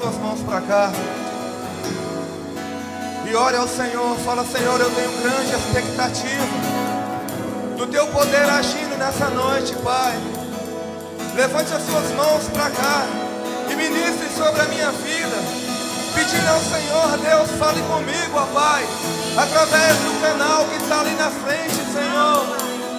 suas mãos para cá e ore ao Senhor. Fala: Senhor, eu tenho grande expectativa do teu poder agindo nessa noite, Pai. Levante as suas mãos para cá e ministre sobre a minha vida, pedindo ao Senhor: Deus, fale comigo, ó Pai, através do canal que está ali na frente, Senhor.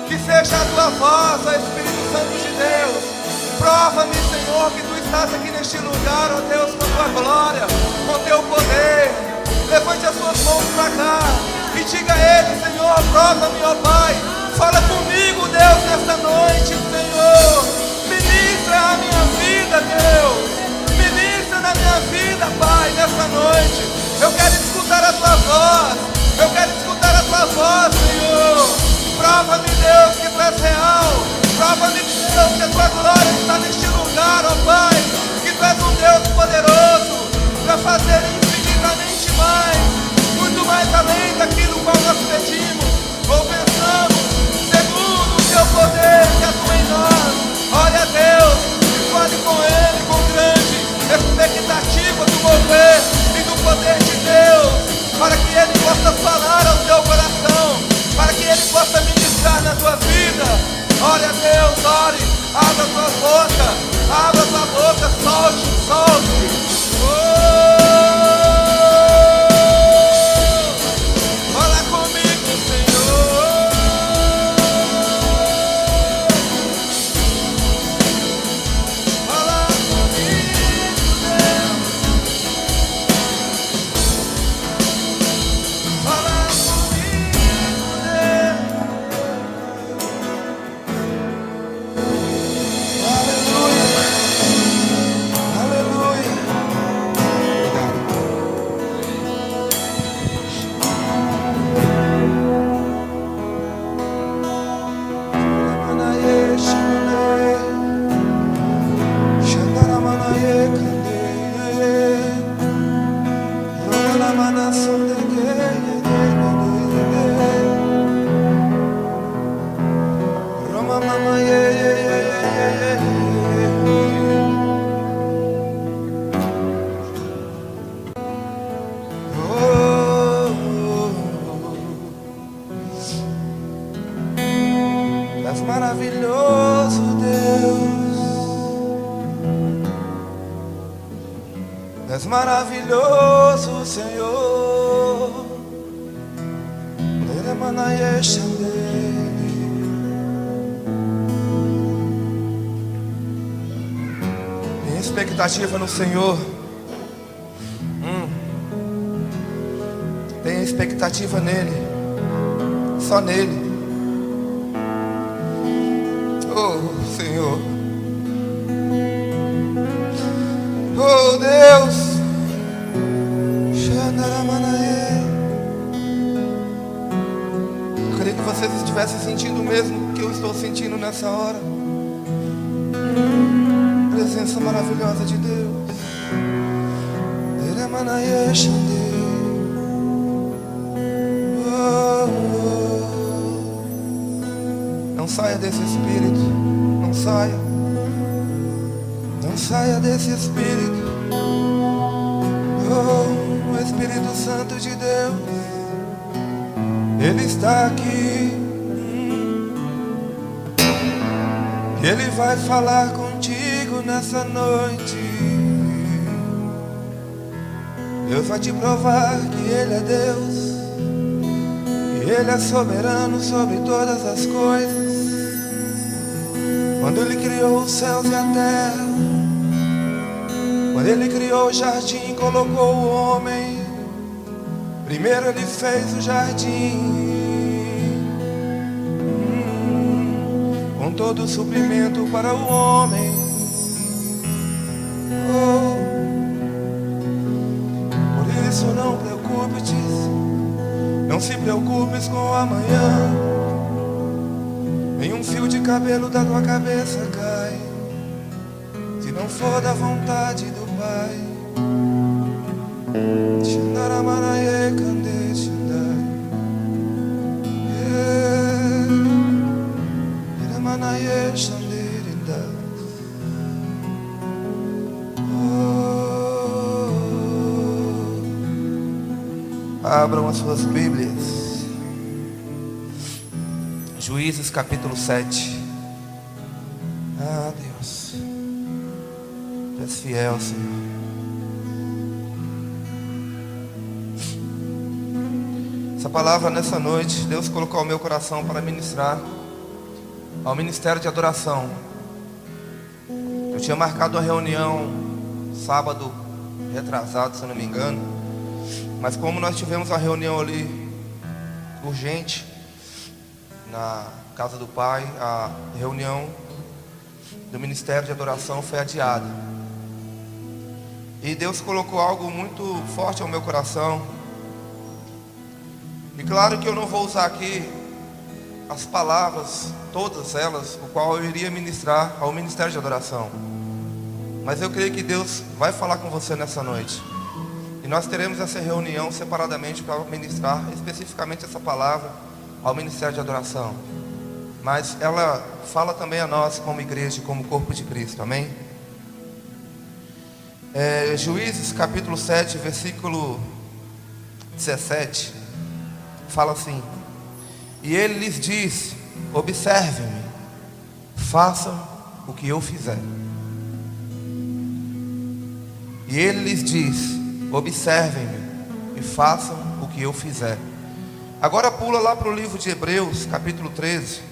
Que seja a tua voz, ó Espírito Santo de Deus. Prova-me, Senhor, que tu estás aqui neste lugar, ó Deus, com tua glória, com teu poder. Levante as suas mãos para cá e diga a Ele: Senhor, prova-me, ó Pai. Fala comigo, Deus, nesta noite, Senhor. Ministra a minha vida, Deus. Ministra na minha vida, Pai, nesta noite. Eu quero escutar a tua voz. Eu quero escutar a tua voz, Senhor. Prova-me, Deus, que tu és real. Prova-me, Deus, que a tua glória está neste lugar, ó Pai. Que tu és um Deus poderoso para fazer infinitamente mais, muito mais além daquilo qual nós pedimos ou pensamos, segundo o teu poder que atua em nós. Olha, Deus, e fale com Ele com grande expectativa do mover e do poder de Deus, para que Ele possa falar ao teu coração, para que Ele possa ministrar na tua vida. Olha, Deus, ore, abra a tua boca, solte. Fala comigo, Senhor. Fala comigo, Deus. Fala comigo, Deus. És maravilhoso, Deus. És maravilhoso, Senhor. Minha expectativa no Senhor. Tenha expectativa nele, só nele. Oh, Senhor. Oh, Deus. Eu queria que vocês estivessem sentindo o mesmo que eu estou sentindo nessa hora. Presença maravilhosa de Deus. Não saia desse espírito. Não saia. Não saia desse espírito. Oh, o Espírito Santo de Deus, Ele está aqui. Ele vai falar contigo nessa noite. Deus vai te provar que Ele é Deus e Ele é soberano sobre todas as coisas. Quando Ele criou os céus e a terra, quando Ele criou o jardim, colocou o homem, primeiro Ele fez o jardim com todo o suprimento para o homem. Oh, por isso não preocupe-te, não se preocupes com o amanhã. Nenhum fio de cabelo da tua cabeça cai se não for da vontade do Pai. Xandaramanaye kande xandai, Iramanaye xandirinda. Oh, Abram as suas Bíblias. Juízes capítulo 7. Ah, Deus, Tu és fiel, Senhor. Essa palavra nessa noite, Deus colocou ao meu coração para ministrar ao Ministério de Adoração. Eu tinha marcado uma reunião sábado retrasado, se eu não me engano, mas como nós tivemos uma reunião ali urgente na casa do Pai, a reunião do Ministério de Adoração foi adiada. E Deus colocou algo muito forte ao meu coração. E claro que eu não vou usar aqui as palavras, todas elas, o qual eu iria ministrar ao Ministério de Adoração. Mas eu creio que Deus vai falar com você nessa noite. E nós teremos essa reunião separadamente para ministrar especificamente essa palavra ao Ministério de Adoração. Mas ela fala também a nós como igreja, como corpo de Cristo, amém? Juízes capítulo 7, versículo 17, fala assim: e ele lhes disse: observem-me, façam o que eu fizer. E ele lhes disse: observem-me e façam o que eu fizer. Agora pula lá para o livro de Hebreus, capítulo 13.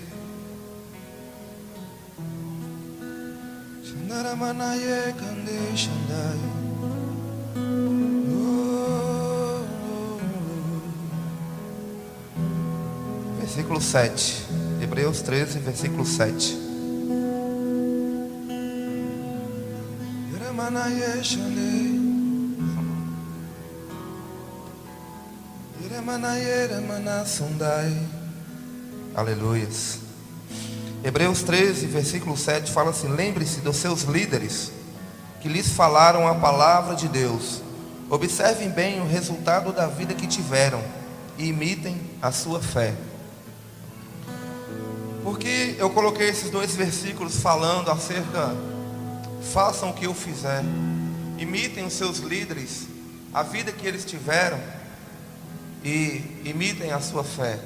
Versículo 7. Hebreus 13, versículo 7. Aleluias. Hebreus 13, versículo 7 fala assim: lembre-se dos seus líderes que lhes falaram a palavra de Deus. Observem bem o resultado da vida que tiveram e imitem a sua fé. Porque eu coloquei esses dois versículos falando acerca, façam o que eu fizer, imitem os seus líderes, a vida que eles tiveram, e imitem a sua fé.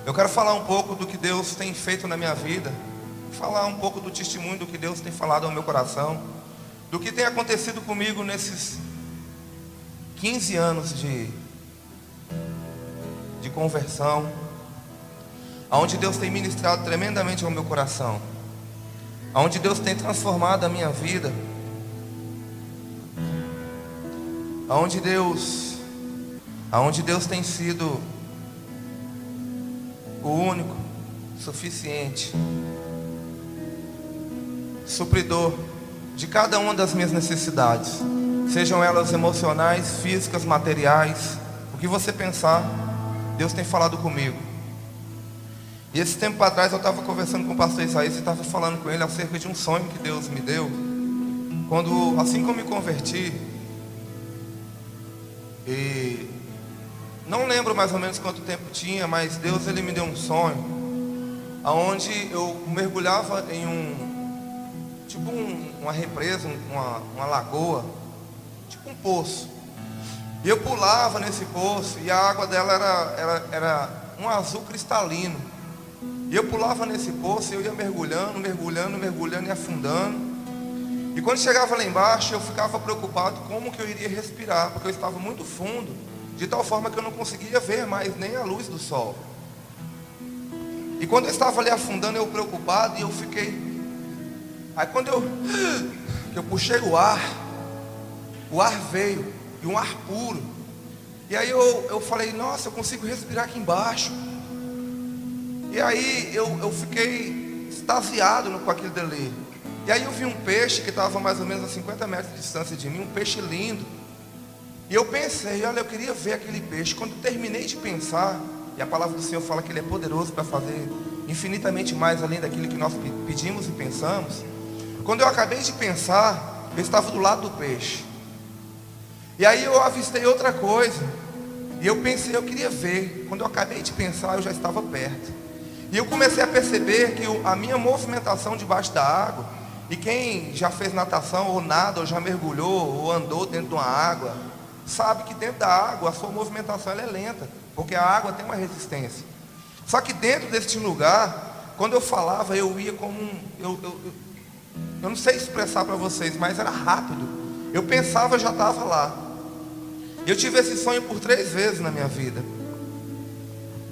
Eu quero falar um pouco do que Deus tem feito na minha vida, falar um pouco do testemunho do que Deus tem falado ao meu coração, do que tem acontecido comigo nesses 15 anos de conversão, aonde Deus tem ministrado tremendamente ao meu coração, aonde Deus tem transformado a minha vida, aonde Deus tem sido o único, suficiente, supridor de cada uma das minhas necessidades, sejam elas emocionais, físicas, materiais, o que você pensar, Deus tem falado comigo. E esse tempo atrás eu estava conversando com o pastor Isaías e estava falando com ele acerca de um sonho que Deus me deu, quando, assim que eu me converti, e não lembro mais ou menos quanto tempo tinha, mas Deus ele me deu um sonho, aonde eu mergulhava em uma represa, uma lagoa, tipo um poço, e eu pulava nesse poço e a água dela era um azul cristalino, e eu pulava nesse poço e eu ia mergulhando e afundando, e quando chegava lá embaixo eu ficava preocupado como que eu iria respirar, porque eu estava muito fundo, de tal forma que eu não conseguia ver mais nem a luz do sol. E quando eu estava ali afundando, eu preocupado, e eu fiquei. Aí quando eu puxei o ar veio, e um ar puro. E aí eu falei: nossa, eu consigo respirar aqui embaixo. E aí eu fiquei extasiado com aquilo dali. E aí eu vi um peixe que estava mais ou menos a 50 metros de distância de mim, um peixe lindo. E eu pensei: olha, eu queria ver aquele peixe. Quando eu terminei de pensar, e a palavra do Senhor fala que Ele é poderoso para fazer infinitamente mais além daquilo que nós pedimos e pensamos. Quando eu acabei de pensar, eu estava do lado do peixe. E aí eu avistei outra coisa, e eu pensei: eu queria ver. Quando eu acabei de pensar, eu já estava perto. E eu comecei a perceber que a minha movimentação debaixo da água, e quem já fez natação ou nada, ou já mergulhou, ou andou dentro de uma água, sabe que dentro da água a sua movimentação ela é lenta, porque a água tem uma resistência. Só que dentro deste lugar, quando eu falava, eu ia como eu não sei expressar para vocês, mas era rápido. Eu pensava, eu já estava lá. Eu tive esse sonho por 3 vezes na minha vida.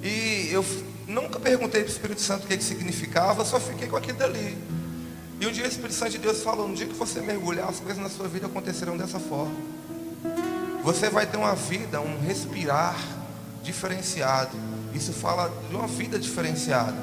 E eu nunca perguntei para o Espírito Santo o que significava, eu só fiquei com aquilo dali. E um dia o Espírito Santo de Deus falou: no dia que você mergulhar, as coisas na sua vida acontecerão dessa forma. Você vai ter uma vida, um respirar diferenciado. Isso fala de uma vida diferenciada.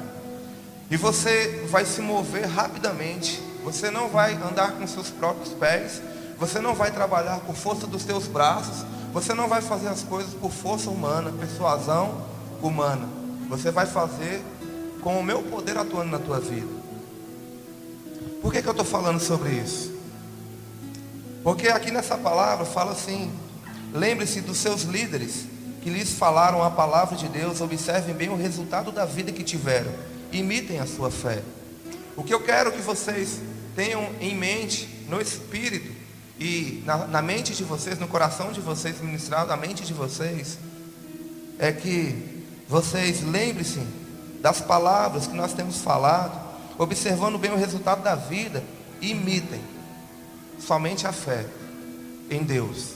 E você vai se mover rapidamente. Você não vai andar com seus próprios pés. Você não vai trabalhar por força dos seus braços. Você não vai fazer as coisas por força humana, persuasão humana. Você vai fazer com o meu poder atuando na tua vida. Por que eu estou falando sobre isso? Porque aqui nessa palavra fala assim: lembre-se dos seus líderes que lhes falaram a palavra de Deus. Observem bem o resultado da vida que tiveram. Imitem a sua fé. O que eu quero que vocês tenham em mente, no espírito e na mente de vocês, no coração de vocês, ministrado na mente de vocês, é que vocês lembrem-se das palavras que nós temos falado, observando bem o resultado da vida, e imitem somente a fé em Deus.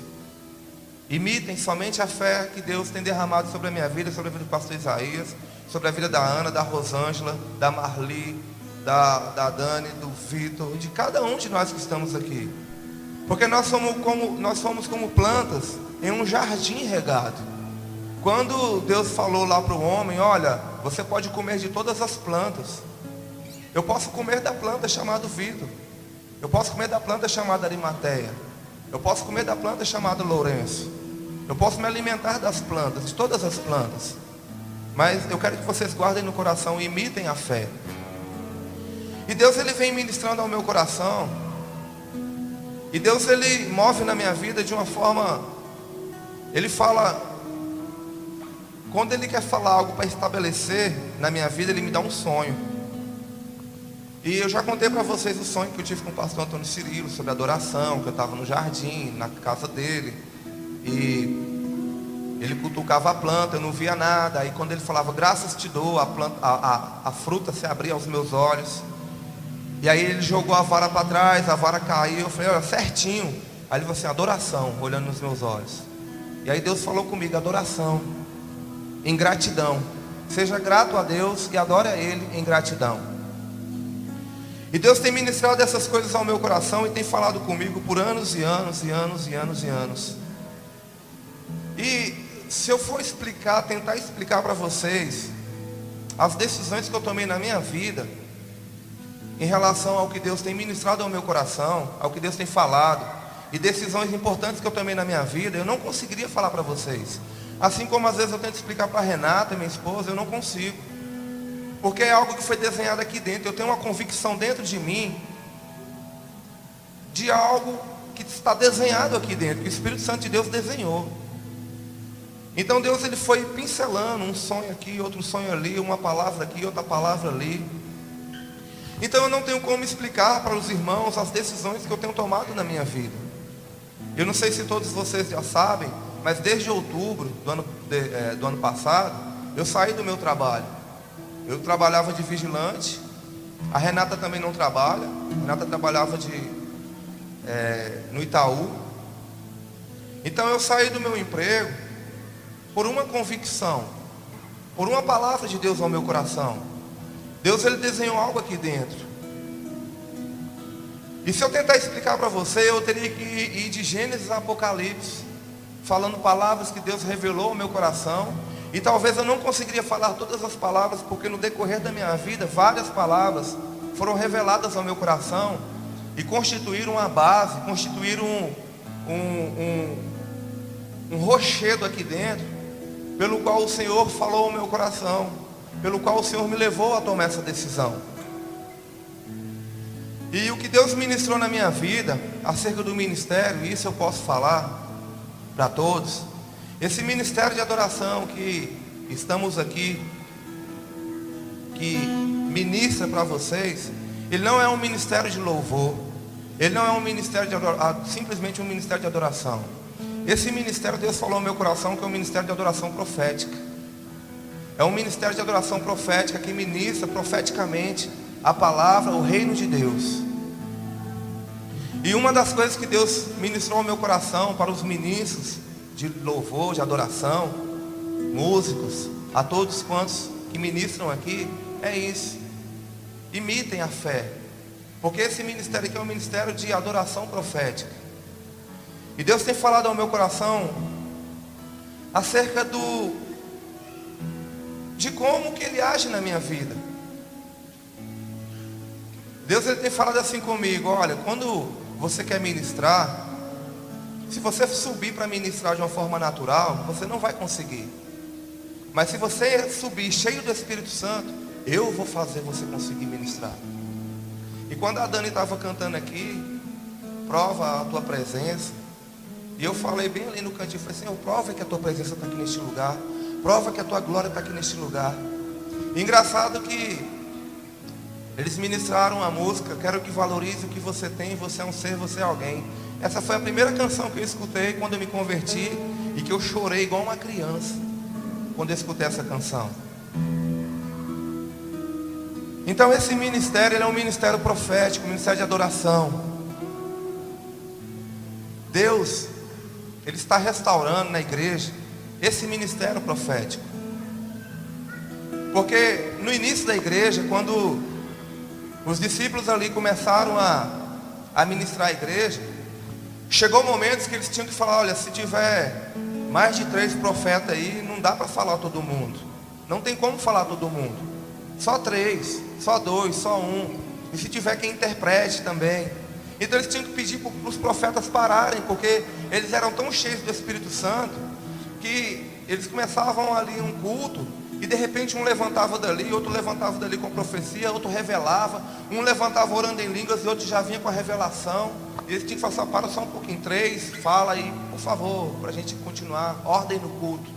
Imitem somente a fé que Deus tem derramado sobre a minha vida, sobre a vida do pastor Isaías, sobre a vida da Ana, da Rosângela, da Marli, da Dani, do Vitor, de cada um de nós que estamos aqui. Porque nós somos como plantas em um jardim regado. Quando Deus falou lá para o homem: olha, você pode comer de todas as plantas. Eu posso comer da planta chamada Vitor. Eu posso comer da planta chamada Arimateia. Eu posso comer da planta chamada Lourenço. Eu posso me alimentar das plantas, de todas as plantas. Mas eu quero que vocês guardem no coração e imitem a fé. E Deus, Ele vem ministrando ao meu coração. E Deus, Ele move na minha vida de uma forma. Ele fala. Quando Ele quer falar algo para estabelecer na minha vida, Ele me dá um sonho. E eu já contei para vocês o sonho que eu tive com o pastor Antônio Cirilo sobre adoração, que eu estava no jardim, na casa dele, e ele cutucava a planta, eu não via nada. Aí quando ele falava graças te dou, a fruta se abria aos meus olhos. E aí ele jogou a vara para trás, a vara caiu, eu falei: olha, certinho. Aí ele falou assim: adoração, olhando nos meus olhos. E aí Deus falou comigo: adoração em gratidão. Seja grato a Deus e adore a Ele em gratidão. E Deus tem ministrado essas coisas ao meu coração e tem falado comigo por anos e anos e anos e anos e anos. E se eu for tentar explicar para vocês as decisões que eu tomei na minha vida em relação ao que Deus tem ministrado ao meu coração, ao que Deus tem falado, e decisões importantes que eu tomei na minha vida, eu não conseguiria falar para vocês. Assim como às vezes eu tento explicar para a Renata, minha esposa, eu não consigo. Porque é algo que foi desenhado aqui dentro. Eu tenho uma convicção dentro de mim de algo que está desenhado aqui dentro, que o Espírito Santo de Deus desenhou. Então Deus, Ele foi pincelando um sonho aqui, outro sonho ali, uma palavra aqui, outra palavra ali. Então eu não tenho como explicar para os irmãos as decisões que eu tenho tomado na minha vida. Eu não sei se todos vocês já sabem, mas desde outubro do ano passado, eu saí do meu trabalho. Eu trabalhava de vigilante. A Renata também não trabalha. A Renata trabalhava no Itaú. Então eu saí do meu emprego por uma convicção, por uma palavra de Deus ao meu coração. Deus, Ele desenhou algo aqui dentro. E se eu tentar explicar para você, eu teria que ir de Gênesis a Apocalipse, falando palavras que Deus revelou ao meu coração. E talvez eu não conseguiria falar todas as palavras, porque no decorrer da minha vida, várias palavras foram reveladas ao meu coração e constituíram uma base, constituíram um rochedo aqui dentro, pelo qual o Senhor falou ao meu coração, pelo qual o Senhor me levou a tomar essa decisão. E o que Deus ministrou na minha vida acerca do ministério, isso eu posso falar para todos. Esse ministério de adoração que estamos aqui, que ministra para vocês, ele não é um ministério de louvor, ele não é um ministério simplesmente um ministério de adoração. Esse ministério, Deus falou ao meu coração que é um ministério de adoração profética. É um ministério de adoração profética que ministra profeticamente a palavra, o reino de Deus. E uma das coisas que Deus ministrou ao meu coração para os ministros de louvor, de adoração, músicos, a todos quantos que ministram aqui, é isso: imitem a fé, porque esse ministério aqui é um ministério de adoração profética. E Deus tem falado ao meu coração acerca de como que Ele age na minha vida. Deus, Ele tem falado assim comigo: olha, quando você quer ministrar, se você subir para ministrar de uma forma natural, você não vai conseguir. Mas se você subir cheio do Espírito Santo, eu vou fazer você conseguir ministrar. E quando a Dani estava cantando aqui, prova a tua presença, e eu falei bem ali no cantinho, falei: Senhor, prova que a tua presença está aqui neste lugar, prova que a tua glória está aqui neste lugar. E engraçado que eles ministraram a música: quero que valorize o que você tem, você é um ser, você é alguém. Essa foi a primeira canção que eu escutei quando eu me converti, e que eu chorei igual uma criança quando eu escutei essa canção. Então esse ministério, ele é um ministério profético, um ministério de adoração. Deus, Ele está restaurando na igreja esse ministério profético. Porque no início da igreja, quando os discípulos ali começaram a ministrar a igreja, chegou momentos que eles tinham que falar: olha, se tiver mais de 3 profetas aí, não dá para falar todo mundo. Não tem como falar todo mundo. Só 3, só 2, só 1. E se tiver quem interprete também. Então eles tinham que pedir para os profetas pararem, porque eles eram tão cheios do Espírito Santo que eles começavam ali um culto, e de repente um levantava dali, outro levantava dali com profecia, outro revelava, um levantava orando em línguas e outro já vinha com a revelação. E eles tinham que falar: para só um pouquinho, 3, fala aí, por favor, para a gente continuar, ordem no culto.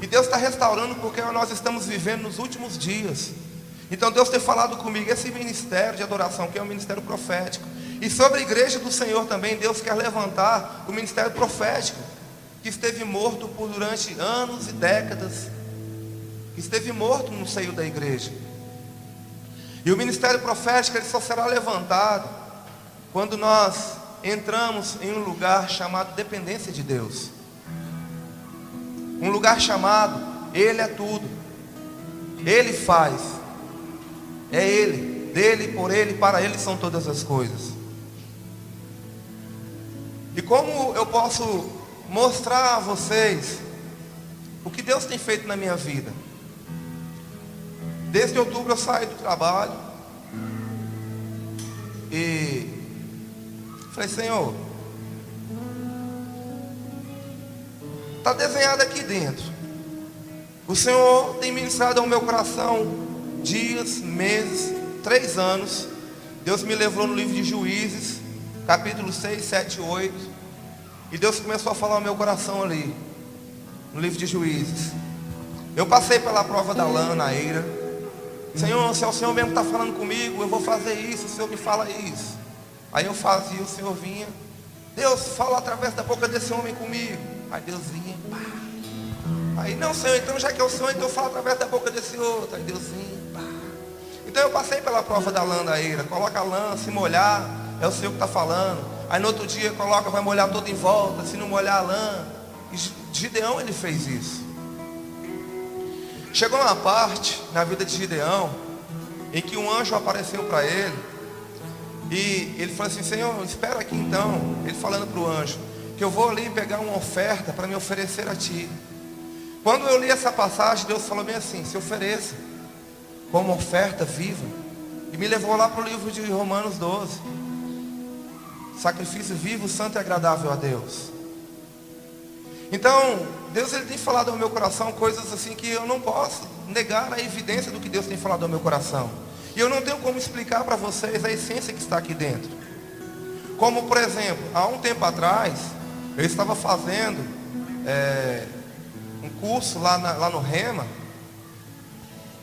E Deus está restaurando, porque nós estamos vivendo nos últimos dias. Então Deus tem falado comigo, esse ministério de adoração, que é um ministério profético. E sobre a igreja do Senhor também, Deus quer levantar o ministério profético, que esteve morto durante anos e décadas, que esteve morto no seio da igreja. E o ministério profético, ele só será levantado quando nós entramos em um lugar chamado dependência de Deus. Um lugar chamado Ele é tudo, Ele faz, é Ele, dele, por Ele, para Ele são todas as coisas. E como eu posso mostrar a vocês o que Deus tem feito na minha vida? Desde outubro eu saí do trabalho e falei: Senhor, está desenhado aqui dentro. O Senhor tem ministrado ao meu coração dias, meses, 3 anos. Deus me levou no livro de Juízes, capítulo 6, 7 e 8. E Deus começou a falar ao meu coração ali, no livro de Juízes. Eu passei pela prova da lã na eira. Senhor, se é o Senhor mesmo que está falando comigo, eu vou fazer isso, o Senhor me fala isso. Aí eu fazia, o Senhor vinha: Deus, fala através da boca desse homem comigo. Aí Deus vinha, pá. Aí: não, Senhor, então já que é o Senhor, então fala através da boca desse outro. Aí Deus vinha, pá. Então eu passei pela prova da lã da eira. Coloca a lã, se molhar, é o Senhor que está falando. Aí no outro dia coloca, vai molhar todo em volta, se não molhar a lã. E Gideão, ele fez isso. Chegou uma parte na vida de Gideão em que um anjo apareceu para ele, e ele falou assim: Senhor, espera aqui então. Ele falando para o anjo: que eu vou ali pegar uma oferta para me oferecer a ti. Quando eu li essa passagem, Deus falou bem assim: se ofereça como oferta viva. E me levou lá para o livro de Romanos 12. Sacrifício vivo, santo e agradável a Deus. Então, Deus, ele tem falado ao meu coração coisas assim que eu não posso negar a evidência do que Deus tem falado ao meu coração. E eu não tenho como explicar para vocês a essência que está aqui dentro. Como, por exemplo, há um tempo atrás, eu estava fazendo um curso lá no Rema.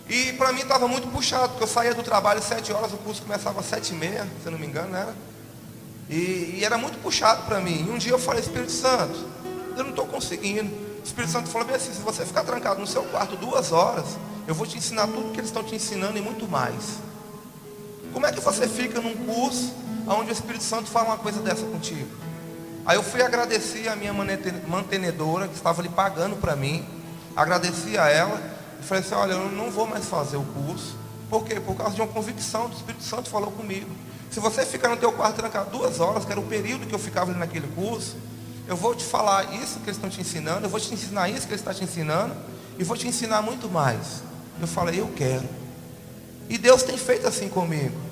E para mim estava muito puxado, porque eu saía do trabalho às 7 horas, o curso começava às 7h30, se eu não me engano, né? E era muito puxado para mim. E um dia eu falei: Espírito Santo, eu não estou conseguindo. O Espírito Santo falou bem assim: se você ficar trancado no seu quarto 2 horas, eu vou te ensinar tudo que eles estão te ensinando e muito mais. Como é que você fica num curso onde o Espírito Santo fala uma coisa dessa contigo? Aí eu fui agradecer a minha mantenedora, que estava ali pagando para mim. Agradeci a ela e falei assim: olha, eu não vou mais fazer o curso. Por quê? Por causa de uma convicção do Espírito Santo falou comigo. Se você ficar no teu quarto trancado 2 horas, que era o período que eu ficava ali naquele curso, eu vou te falar isso que eles estão te ensinando, eu vou te ensinar isso que eles estão te ensinando, e vou te ensinar muito mais. Eu falei: eu quero. E Deus tem feito assim comigo.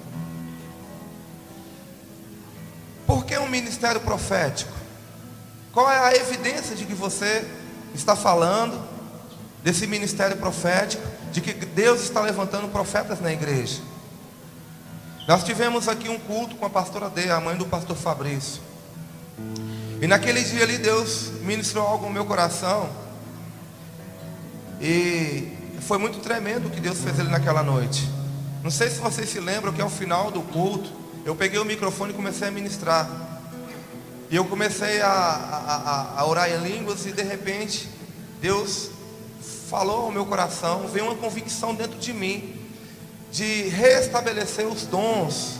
Por que um ministério profético? Qual é a evidência de que você está falando desse ministério profético, de que Deus está levantando profetas na igreja? Nós tivemos aqui um culto com a pastora Dê, a mãe do pastor Fabrício. E naquele dia ali Deus ministrou algo no meu coração. E foi muito tremendo o que Deus fez ali naquela noite. Não sei se vocês se lembram que ao final do culto, eu peguei o microfone e comecei a ministrar. E eu comecei a orar em línguas e de repente Deus falou ao meu coração, veio uma convicção dentro de mim de restabelecer os dons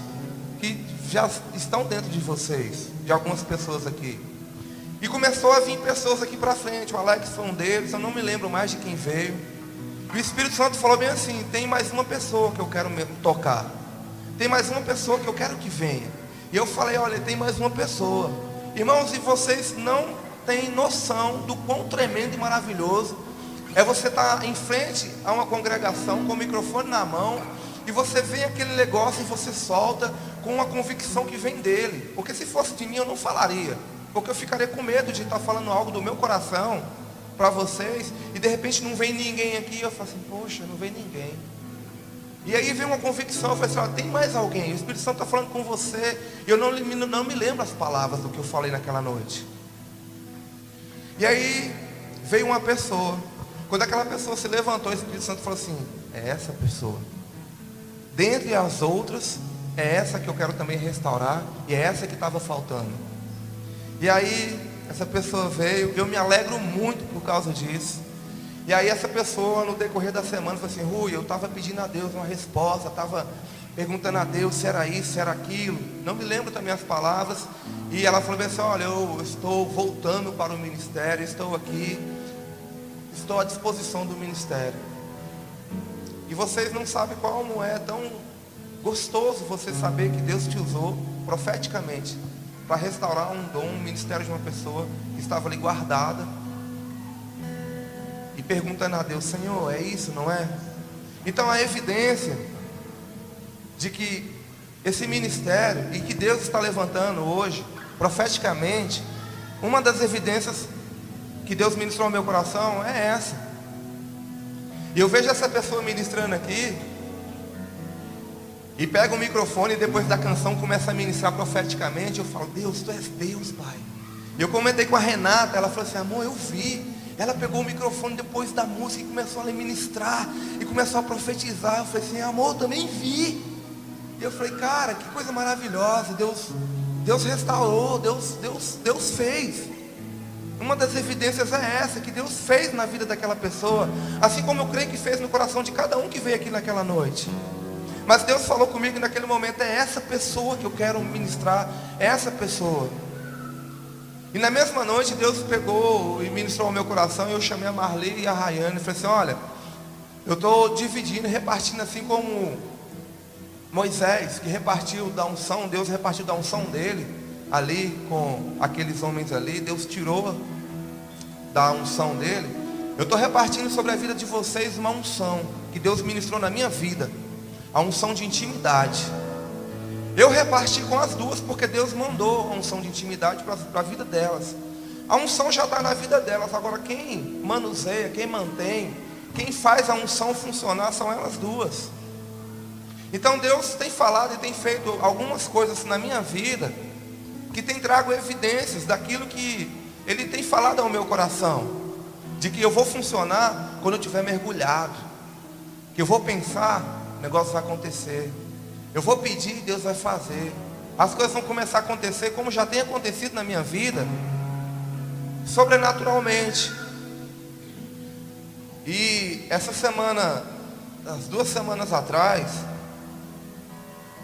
que já estão dentro de vocês, de algumas pessoas aqui. E começou a vir pessoas aqui para frente. O Alex foi um deles, eu não me lembro mais de quem veio. E o Espírito Santo falou bem assim: tem mais uma pessoa que eu quero mesmo tocar, tem mais uma pessoa que eu quero que venha. E eu falei: olha, tem mais uma pessoa. Irmãos, e vocês não têm noção do quão tremendo e maravilhoso é você estar em frente a uma congregação com o microfone na mão, e você vê aquele negócio e você solta com uma convicção que vem dele. Porque se fosse de mim eu não falaria, porque eu ficaria com medo de estar falando algo do meu coração para vocês, e de repente não vem ninguém aqui. Eu falo assim: poxa, não vem ninguém. E aí vem uma convicção, eu falei assim: ó, tem mais alguém, o Espírito Santo está falando com você. E eu não me lembro as palavras do que eu falei naquela noite. E aí veio uma pessoa. Quando aquela pessoa se levantou, o Espírito Santo falou assim: é essa pessoa. Dentre as outras, é essa que eu quero também restaurar, e é essa que estava faltando. E aí essa pessoa veio, eu me alegro muito por causa disso. E aí essa pessoa, no decorrer da semana, falou assim: Rui, eu estava pedindo a Deus uma resposta, estava perguntando a Deus se era isso, se era aquilo. Não me lembro também as palavras. E ela falou assim: olha, eu estou voltando para o ministério, estou aqui, estou à disposição do ministério. E vocês não sabem como é tão gostoso você saber que Deus te usou profeticamente para restaurar um dom, um ministério de uma pessoa que estava ali guardada, e perguntando a Deus: Senhor, é isso, não é? Então a evidência de que esse ministério, e que Deus está levantando hoje profeticamente, uma das evidências que Deus ministrou ao meu coração é essa. E eu vejo essa pessoa ministrando aqui, e pega o microfone e depois da canção começa a ministrar profeticamente. Eu falo: Deus, Tu és Deus, Pai. E eu comentei com a Renata, ela falou assim: amor, eu vi. Ela pegou o microfone depois da música e começou a ministrar, e começou a profetizar. Eu falei assim: amor, eu também vi. E eu falei: cara, que coisa maravilhosa. Deus restaurou, Deus fez. Uma das evidências é essa, que Deus fez na vida daquela pessoa, assim como eu creio que fez no coração de cada um que veio aqui naquela noite. Mas Deus falou comigo naquele momento: é essa pessoa que eu quero ministrar, é essa pessoa. E na mesma noite Deus pegou e ministrou ao meu coração, e eu chamei a Marli e a Rayane e falei assim: olha, eu estou dividindo, repartindo assim como Moisés, que repartiu da unção, Deus repartiu da unção dele ali com aqueles homens ali. Deus tirou da unção dele. Eu estou repartindo sobre a vida de vocês uma unção que Deus ministrou na minha vida, a unção de intimidade. Eu reparti com as duas porque Deus mandou a unção de intimidade para a vida delas. A unção já está na vida delas. Agora quem manuseia, quem mantém, quem faz a unção funcionar são elas duas. Então Deus tem falado e tem feito algumas coisas na minha vida que tem trago evidências daquilo que Ele tem falado ao meu coração, de que eu vou funcionar quando eu estiver mergulhado, que eu vou pensar, o negócio vai acontecer, eu vou pedir, Deus vai fazer, as coisas vão começar a acontecer como já tem acontecido na minha vida. sobrenaturalmente. E essa semana, as 2 semanas atrás,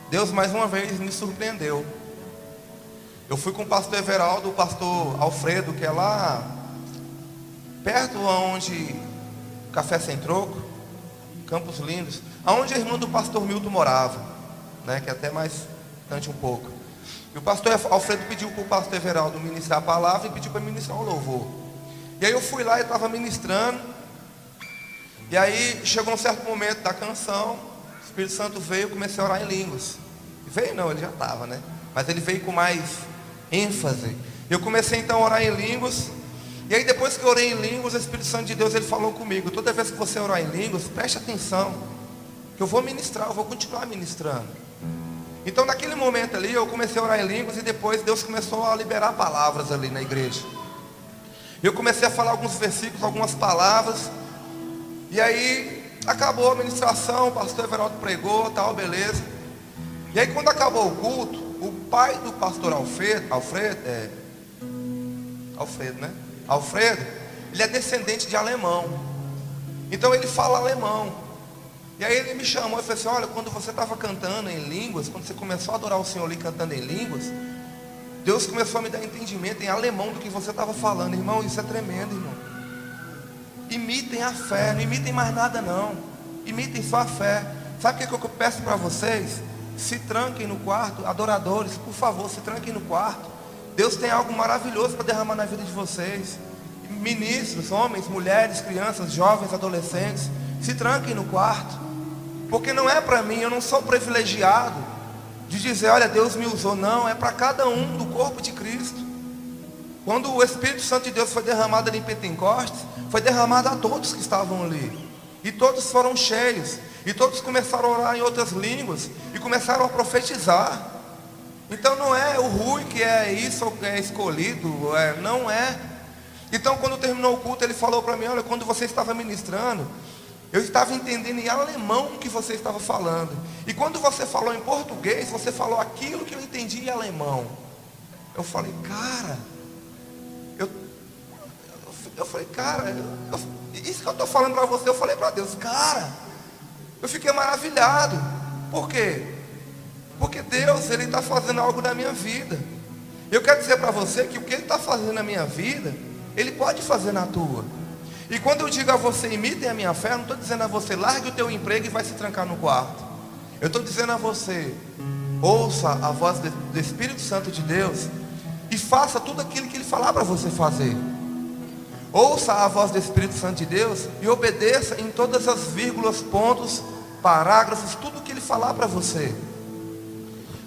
Deus mais uma vez me surpreendeu. Eu fui com o pastor Everaldo, o pastor Alfredo, que é lá perto onde Café Sem Troco, Campos Lindos, aonde a irmã do pastor Milton morava, né, que é até mais distante um pouco. E o pastor Alfredo pediu para o pastor Everaldo ministrar a palavra e pediu para ministrar o louvor. E aí eu fui lá e estava ministrando. E aí chegou um certo momento da canção, o Espírito Santo veio, eu comecei a orar em línguas. Veio não, ele já estava, né? Mas ele veio com mais ênfase. Eu comecei então a orar em línguas. E aí depois que eu orei em línguas, o Espírito Santo de Deus, ele falou comigo: toda vez que você orar em línguas, preste atenção, que eu vou ministrar, eu vou continuar ministrando. Então naquele momento ali, eu comecei a orar em línguas. E depois Deus começou a liberar palavras ali na igreja. Eu comecei a falar alguns versículos, algumas palavras. E aí acabou a ministração, o pastor Everaldo pregou, tal, beleza. E aí quando acabou o culto, o pai do pastor Alfredo, ele é descendente de alemão. Então ele fala alemão. E aí ele me chamou e falou assim: olha, quando você estava cantando em línguas, quando você começou a adorar o Senhor ali cantando em línguas, Deus começou a me dar entendimento em alemão do que você estava falando. Irmão, isso é tremendo, irmão. Imitem a fé, não imitem mais nada não. Imitem só a fé. Sabe o que eu peço para vocês? Se tranquem no quarto, adoradores, por favor, se tranquem no quarto. Deus tem algo maravilhoso para derramar na vida de vocês. Ministros, homens, mulheres, crianças, jovens, adolescentes, se tranquem no quarto. Porque não é para mim, eu não sou privilegiado de dizer: olha, Deus me usou. Não, é para cada um do corpo de Cristo. Quando o Espírito Santo de Deus foi derramado ali em Pentecostes, foi derramado a todos que estavam ali. E todos foram cheios. E todos começaram a orar em outras línguas. E começaram a profetizar. Então não é o Rui que é isso ou que é escolhido. Não é. Então quando terminou o culto, ele falou para mim: olha, quando você estava ministrando, eu estava entendendo em alemão o que você estava falando. E quando você falou em português, você falou aquilo que eu entendi em alemão. Eu falei: cara... Eu falei: cara, isso que eu estou falando para você, eu falei para Deus. Cara, eu fiquei maravilhado. Por quê? Porque Deus, Ele está fazendo algo na minha vida. Eu quero dizer para você que o que Ele está fazendo na minha vida, Ele pode fazer na tua. E quando eu digo a você: imitem a minha fé, eu não estou dizendo a você: largue o teu emprego e vai se trancar no quarto. Eu estou dizendo a você: ouça a voz do Espírito Santo de Deus e faça tudo aquilo que Ele falar para você fazer. Ouça a voz do Espírito Santo de Deus e obedeça em todas as vírgulas, pontos, parágrafos, tudo que Ele falar para você.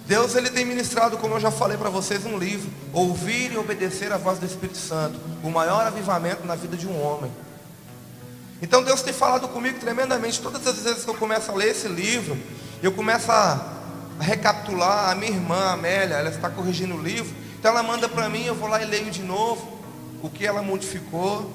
Deus, Ele tem ministrado, como eu já falei para vocês, um livro: Ouvir e Obedecer a Voz do Espírito Santo, o maior avivamento na vida de um homem. Então Deus tem falado comigo tremendamente. Todas as vezes que eu começo a ler esse livro, eu começo a recapitular. A minha irmã Amélia, ela está corrigindo o livro, então ela manda para mim, eu vou lá e leio de novo o que ela modificou.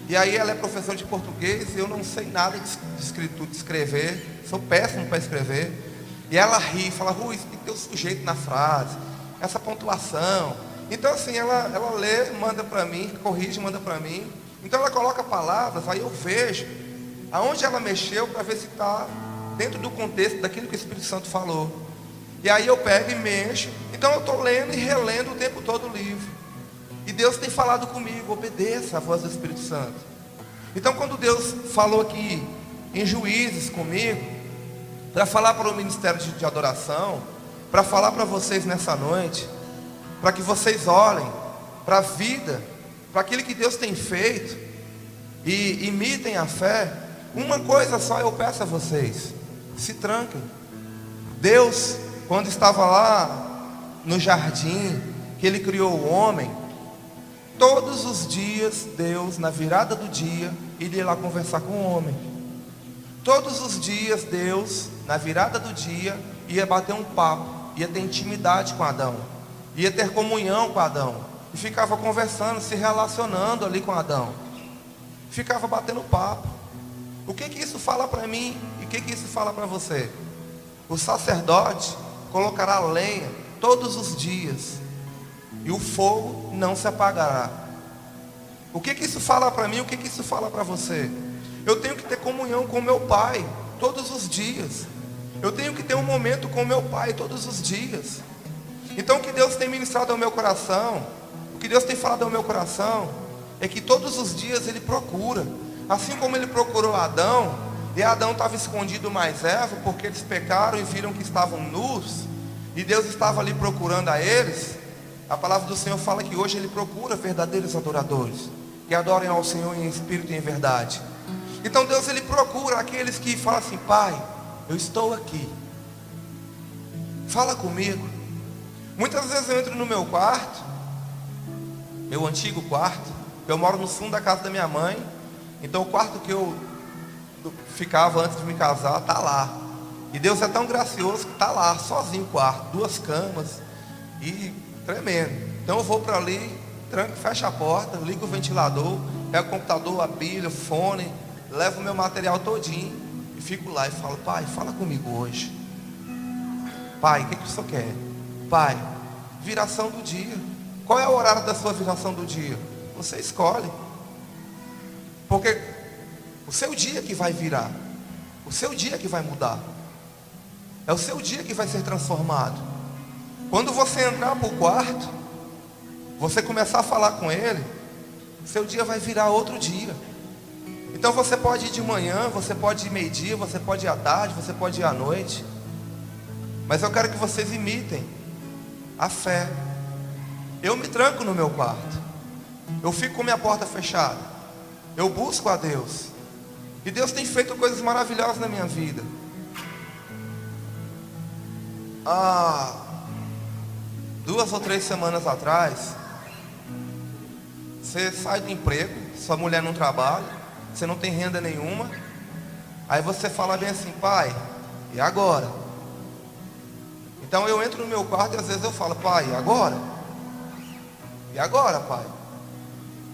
E aí ela é professora de português e eu não sei nada de escritura, de escrever, sou péssimo para escrever. E ela ri, fala: Rui, isso tem que ter o sujeito na frase, essa pontuação. Então assim, ela lê, manda para mim, corrige, manda para mim. Então ela coloca palavras, aí eu vejo aonde ela mexeu para ver se está dentro do contexto daquilo que o Espírito Santo falou. E aí eu pego e mexo. Então eu estou lendo e relendo o tempo todo o livro. E Deus tem falado comigo: obedeça a voz do Espírito Santo. Então quando Deus falou aqui em Juízes comigo, para falar para o ministério de adoração, para falar para vocês nessa noite, para que vocês olhem para a vida, para aquilo que Deus tem feito e imitem a fé, uma coisa só eu peço a vocês: se tranquem. Deus, quando estava lá no jardim, que Ele criou o homem, todos os dias Deus, na virada do dia, iria lá conversar com o homem. Todos os dias Deus, na virada do dia, ia bater um papo, ia ter intimidade com Adão, ia ter comunhão com Adão, e ficava conversando, se relacionando ali com Adão, ficava batendo papo. O que isso fala para mim e o que isso fala para você? O sacerdote colocará lenha todos os dias e o fogo não se apagará. O que isso fala para mim? O que isso fala para você? Eu tenho que ter comunhão com meu Pai todos os dias. Eu tenho que ter um momento com meu Pai todos os dias. Então o que Deus tem ministrado ao meu coração, o que Deus tem falado ao meu coração, é que todos os dias Ele procura. Assim como Ele procurou Adão, e Adão estava escondido mais Eva, porque eles pecaram e viram que estavam nus, e Deus estava ali procurando a eles. A palavra do Senhor fala que hoje Ele procura verdadeiros adoradores, que adorem ao Senhor em espírito e em verdade. Então Deus, Ele procura aqueles que falam assim: Pai, eu estou aqui, fala comigo. Muitas vezes eu entro no meu quarto, meu antigo quarto. Eu moro no fundo da casa da minha mãe. Então o quarto que eu ficava antes de me casar está lá. E Deus é tão gracioso que está lá, sozinho o quarto, 2 camas e tremendo. Então eu vou para ali, tranco, fecho a porta, ligo o ventilador, pego o computador, a Bíblia, o fone, levo o meu material todinho e fico lá e falo: Pai, fala comigo hoje. Pai, o que o Senhor quer? Pai, viração do dia. Qual é o horário da sua viração do dia? Você escolhe. Porque o seu dia que vai virar, o seu dia que vai mudar, é o seu dia que vai ser transformado. Quando você entrar para o quarto, você começar a falar com Ele, seu dia vai virar outro dia. Então você pode ir de manhã, você pode ir meio-dia, você pode ir à tarde, você pode ir à noite. Mas eu quero que vocês imitem a fé. Eu me tranco no meu quarto, eu fico com minha porta fechada, eu busco a Deus. E Deus tem feito coisas maravilhosas na minha vida. 2 ou 3 semanas atrás, você sai do emprego, sua mulher não trabalha, você não tem renda nenhuma. Aí você fala bem assim: Pai, e agora? Então eu entro no meu quarto e às vezes eu falo: Pai, e agora? E agora, Pai?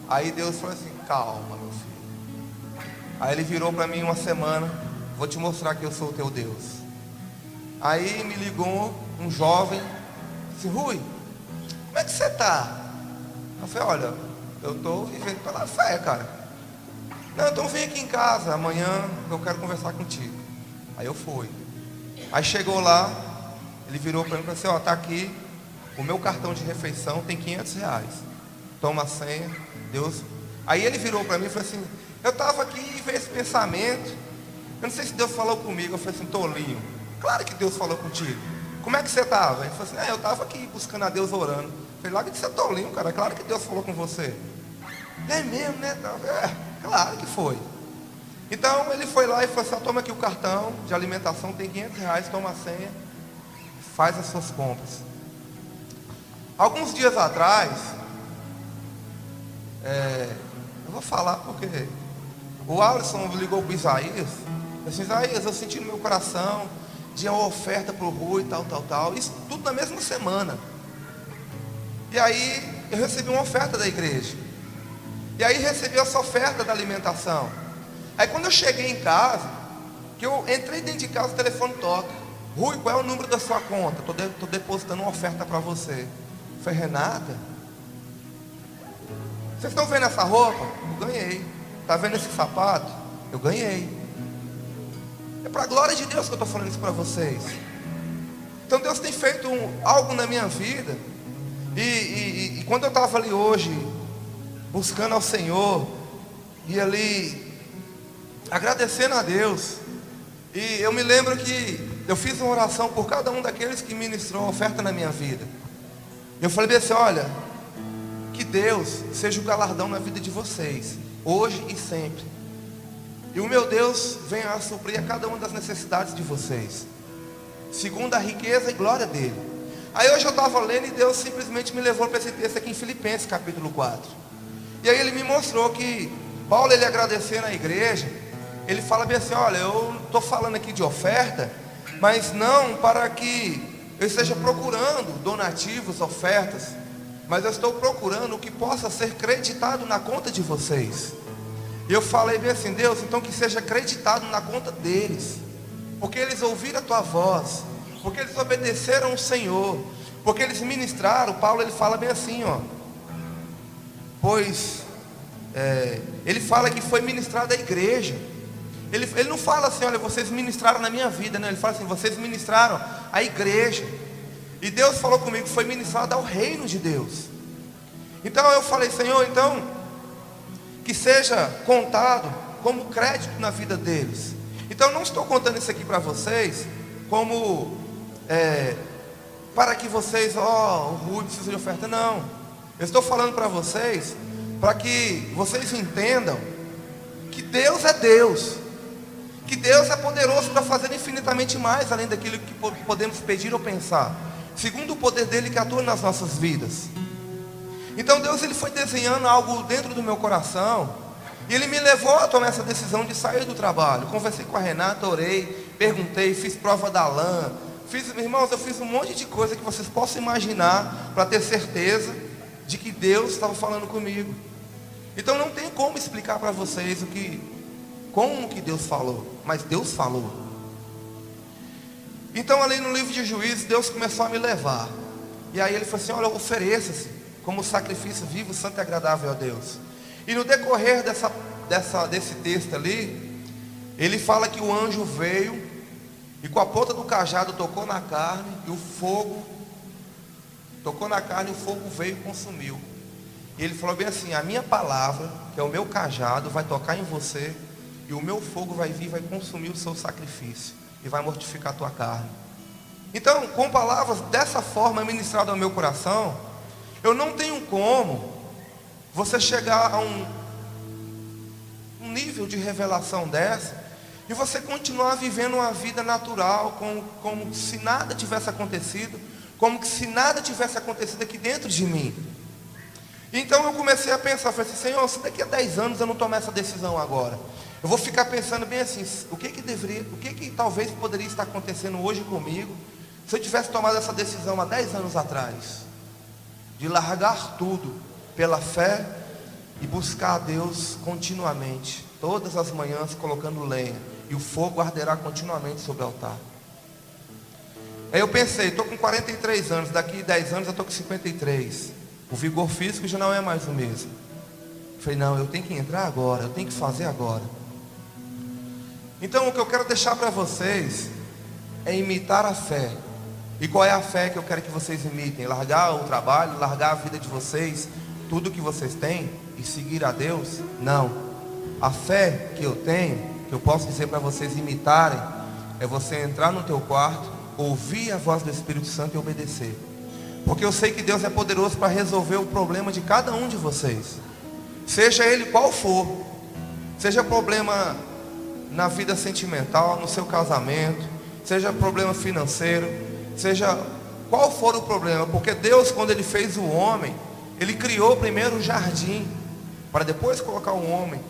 Aí Deus falou assim: calma, meu filho. Aí Ele virou para mim uma semana: vou te mostrar que eu sou o teu Deus. Aí me ligou um jovem, disse: Rui, como é que você está? Eu falei: olha, eu estou vivendo pela fé, cara. Não, então vem aqui em casa, amanhã eu quero conversar contigo. Aí eu fui. Aí chegou lá, ele virou para mim e falou assim: ó, tá aqui, o meu cartão de refeição tem R$500. Toma a senha, Deus. Aí ele virou para mim e falou assim: eu estava aqui e veio esse pensamento. Eu não sei se Deus falou comigo. Eu falei assim: tolinho, claro que Deus falou contigo. Como é que você estava? Ele falou assim: eu estava aqui buscando a Deus, orando. Eu falei: lá que você é tolinho, cara, claro que Deus falou com você. É mesmo, né? Claro que foi. Então ele foi lá e falou assim: toma aqui o cartão de alimentação, tem R$500, toma a senha, faz as suas compras. Alguns dias atrás, eu vou falar porque o Alisson ligou para o Isaías. Eu disse: Isaías, eu senti no meu coração de uma oferta para o Rui, tal. Isso tudo na mesma semana. E aí eu recebi uma oferta da igreja. E aí recebi essa oferta da alimentação. Aí quando eu cheguei em casa, que eu entrei dentro de casa, o telefone toca: Rui, qual é o número da sua conta? Estou depositando uma oferta para você. Eu falei: Renata, vocês estão vendo essa roupa? Eu ganhei. Está vendo esse sapato? Eu ganhei. É para a glória de Deus que eu estou falando isso para vocês. Então Deus tem feito algo na minha vida. E quando eu estava ali hoje, buscando ao Senhor, e ali agradecendo a Deus, e eu me lembro que eu fiz uma oração por cada um daqueles que ministrou a oferta na minha vida. Eu falei assim: olha, que Deus seja o galardão na vida de vocês, hoje e sempre. E o meu Deus venha a suprir a cada uma das necessidades de vocês, segundo a riqueza e glória dele. Aí hoje eu estava lendo e Deus simplesmente me levou para esse texto aqui em Filipenses capítulo 4. E aí Ele me mostrou que Paulo, ele agradecendo a igreja, ele fala bem assim: olha, eu estou falando aqui de oferta, mas não para que eu esteja procurando donativos, ofertas, mas eu estou procurando o que possa ser creditado na conta de vocês. E eu falei bem assim: Deus, então que seja creditado na conta deles, porque eles ouviram a tua voz, porque eles obedeceram ao Senhor, porque eles ministraram. Paulo, ele fala bem assim, ó: pois ele fala que foi ministrado à igreja. Ele não fala assim, olha, vocês ministraram na minha vida, não. Ele fala assim, vocês ministraram à igreja. E Deus falou comigo que foi ministrado ao reino de Deus. Então eu falei, Senhor, então que seja contado como crédito na vida deles. Então eu não estou contando isso aqui para vocês como para que vocês, o Rui precisa de oferta. Não, eu estou falando para vocês para que vocês entendam que Deus é Deus, que Deus é poderoso para fazer infinitamente mais além daquilo que podemos pedir ou pensar, segundo o poder dele que atua nas nossas vidas. Então Deus, ele foi desenhando algo dentro do meu coração, e ele me levou a tomar essa decisão de sair do trabalho. Conversei com a Renata, orei, perguntei, fiz prova da lã, irmãos, eu fiz um monte de coisa que vocês possam imaginar, para ter certeza de que Deus estava falando comigo. Então não tem como explicar para vocês como que Deus falou, mas Deus falou. Então ali no livro de Juízes, Deus começou a me levar. E aí ele falou assim, olha, ofereça-se como sacrifício vivo, santo e agradável a Deus. E no decorrer desse texto ali, ele fala que o anjo veio e com a ponta do cajado tocou na carne, e o fogo veio e consumiu. E ele falou bem assim, a minha palavra, que é o meu cajado, vai tocar em você, e o meu fogo vai vir e vai consumir o seu sacrifício, e vai mortificar a tua carne. Então, com palavras dessa forma ministradas ao meu coração, eu não tenho como você chegar a um nível de revelação dessa, e você continuar vivendo uma vida natural, como se nada tivesse acontecido, como se nada tivesse acontecido aqui dentro de mim. Então eu comecei a pensar, falei assim, Senhor, se daqui a 10 anos eu não tomar essa decisão agora, eu vou ficar pensando bem assim, o que talvez poderia estar acontecendo hoje comigo, se eu tivesse tomado essa decisão há 10 anos atrás, de largar tudo pela fé e buscar a Deus continuamente, todas as manhãs colocando lenha, e o fogo arderá continuamente sobre o altar. Aí eu pensei, estou com 43 anos, daqui a 10 anos eu estou com 53, o vigor físico já não é mais o mesmo. Falei, não, eu tenho que entrar agora, eu tenho que fazer agora. Então o que eu quero deixar para vocês é imitar a fé. E qual é a fé que eu quero que vocês imitem? Largar o trabalho, largar a vida de vocês, tudo que vocês têm, e seguir a Deus? Não. A fé que eu tenho, que eu posso dizer para vocês imitarem, é você entrar no teu quarto, ouvir a voz do Espírito Santo e obedecer. Porque eu sei que Deus é poderoso para resolver o problema de cada um de vocês, seja ele qual for. Seja problema na vida sentimental, no seu casamento, seja problema financeiro, seja qual for o problema. Porque Deus, quando Ele fez o homem, Ele criou primeiro o jardim, para depois colocar o homem.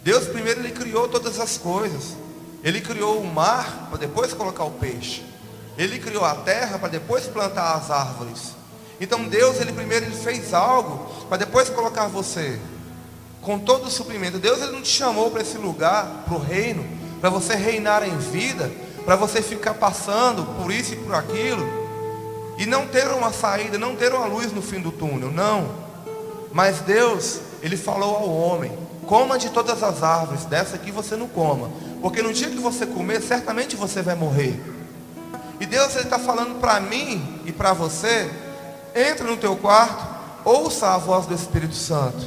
Deus primeiro Ele criou todas as coisas. Ele criou o mar, para depois colocar o peixe. Ele criou a terra, para depois plantar as árvores. Então Deus, Ele primeiro Ele fez algo, para depois colocar você com todo o suprimento. Deus, Ele não te chamou para esse lugar, para o reino, para você reinar em vida, para você ficar passando por isso e por aquilo, e não ter uma saída, não ter uma luz no fim do túnel, não. Mas Deus, Ele falou ao homem, coma de todas as árvores, dessa aqui você não coma, porque no dia que você comer, certamente você vai morrer. E Deus, Ele está falando para mim e para você, entra no teu quarto, ouça a voz do Espírito Santo,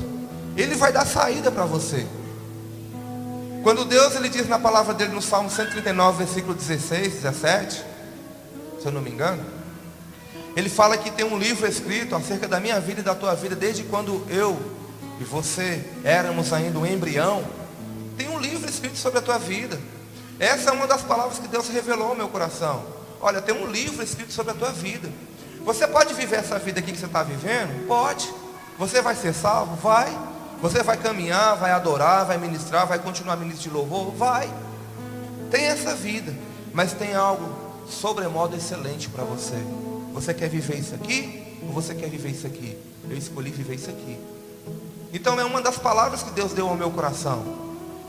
Ele vai dar saída para você. Quando Deus, Ele diz na palavra dele no Salmo 139, versículo 16, 17, se eu não me engano, Ele fala que tem um livro escrito acerca da minha vida e da tua vida, desde quando eu e você éramos ainda um embrião. Tem um livro escrito sobre a tua vida. Essa é uma das palavras que Deus revelou ao meu coração. Olha, tem um livro escrito sobre a tua vida. Você pode viver essa vida aqui que você está vivendo? Pode. Você vai ser salvo? Vai. Você vai caminhar, vai adorar, vai ministrar, vai continuar ministro de louvor? Vai. Tem essa vida, mas tem algo sobremodo excelente para você. Você quer viver isso aqui? Ou você quer viver isso aqui? Eu escolhi viver isso aqui. Então é uma das palavras que Deus deu ao meu coração.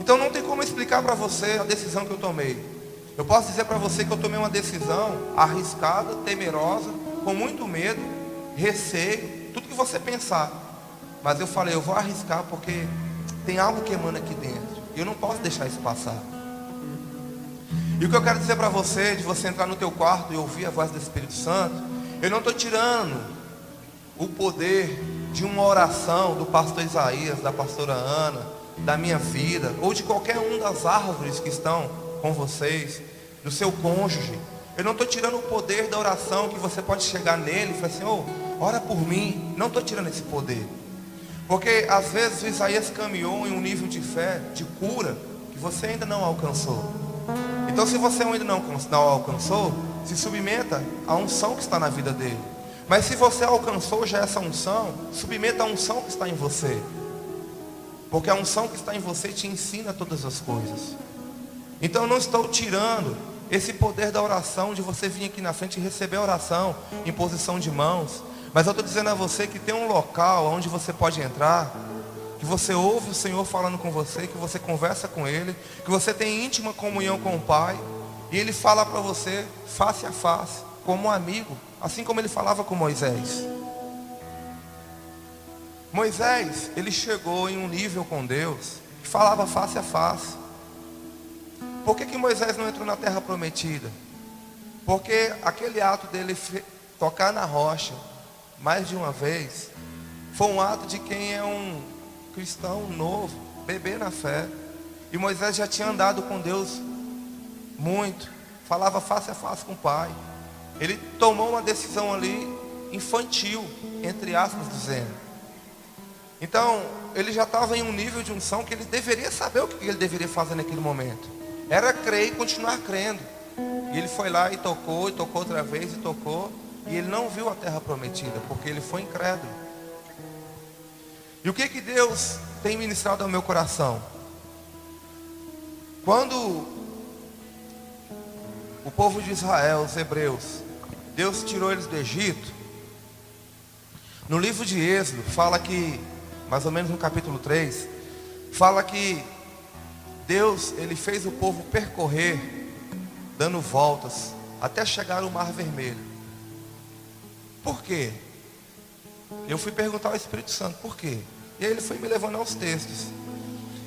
Então não tem como explicar para você a decisão que eu tomei. Eu posso dizer para você que eu tomei uma decisão arriscada, temerosa, com muito medo, receio, tudo que você pensar. Mas eu falei, eu vou arriscar porque tem algo que emana aqui dentro. E eu não posso deixar isso passar. E o que eu quero dizer para você, de você entrar no teu quarto e ouvir a voz do Espírito Santo, eu não estou tirando o poder de uma oração do pastor Isaías, da pastora Ana, da minha vida, ou de qualquer um das árvores que estão com vocês, do seu cônjuge. Eu não estou tirando o poder da oração, que você pode chegar nele e falar assim: oh, ora por mim. Não estou tirando esse poder. Porque às vezes o Isaías caminhou em um nível de fé, de cura, que você ainda não alcançou. Então, se você ainda não alcançou, se submeta à unção que está na vida dele. Mas se você alcançou já essa unção, submeta à unção que está em você. Porque a unção que está em você te ensina todas as coisas. Então eu não estou tirando esse poder da oração, de você vir aqui na frente e receber a oração em posição de mãos. Mas eu estou dizendo a você que tem um local onde você pode entrar, que você ouve o Senhor falando com você, que você conversa com Ele, que você tem íntima comunhão com o Pai, e Ele fala para você face a face, como um amigo, assim como Ele falava com Moisés. Moisés, ele chegou em um nível com Deus, que falava face a face. Por que Moisés não entrou na terra prometida? Porque aquele ato dele tocar na rocha mais de uma vez foi um ato de quem é um cristão novo, bebê na fé. E Moisés já tinha andado com Deus muito, falava face a face com o Pai. Ele tomou uma decisão ali infantil, entre aspas dizendo. Então ele já estava em um nível de unção que ele deveria saber o que ele deveria fazer naquele momento. Era crer e continuar crendo. E ele foi lá e tocou outra vez e tocou. E ele não viu a terra prometida, porque ele foi incrédulo. E o que Deus tem ministrado ao meu coração? Quando o povo de Israel, os hebreus, Deus tirou eles do Egito, no livro de Êxodo fala que, mais ou menos no capítulo 3, fala que Deus, ele fez o povo percorrer, dando voltas, até chegar ao Mar Vermelho. Por quê? Eu fui perguntar ao Espírito Santo, por quê? E aí ele foi me levando aos textos.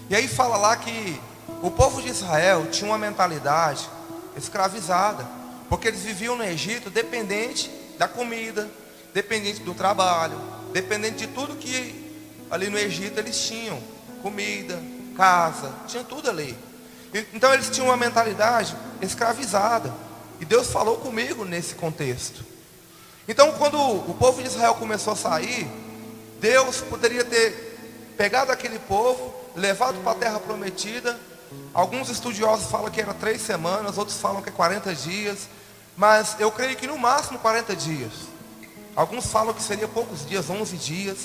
E aí fala lá que o povo de Israel tinha uma mentalidade escravizada, porque eles viviam no Egito dependente da comida, dependente do trabalho, dependente de tudo que ali no Egito eles tinham, comida, casa, tinha tudo ali. Então eles tinham uma mentalidade escravizada. E Deus falou comigo nesse contexto. Então quando o povo de Israel começou a sair, Deus poderia ter pegado aquele povo, levado para a terra prometida. Alguns estudiosos falam que era 3 semanas, outros falam que é 40 dias. Mas eu creio que no máximo 40 dias. Alguns falam que seria poucos dias, 11 dias.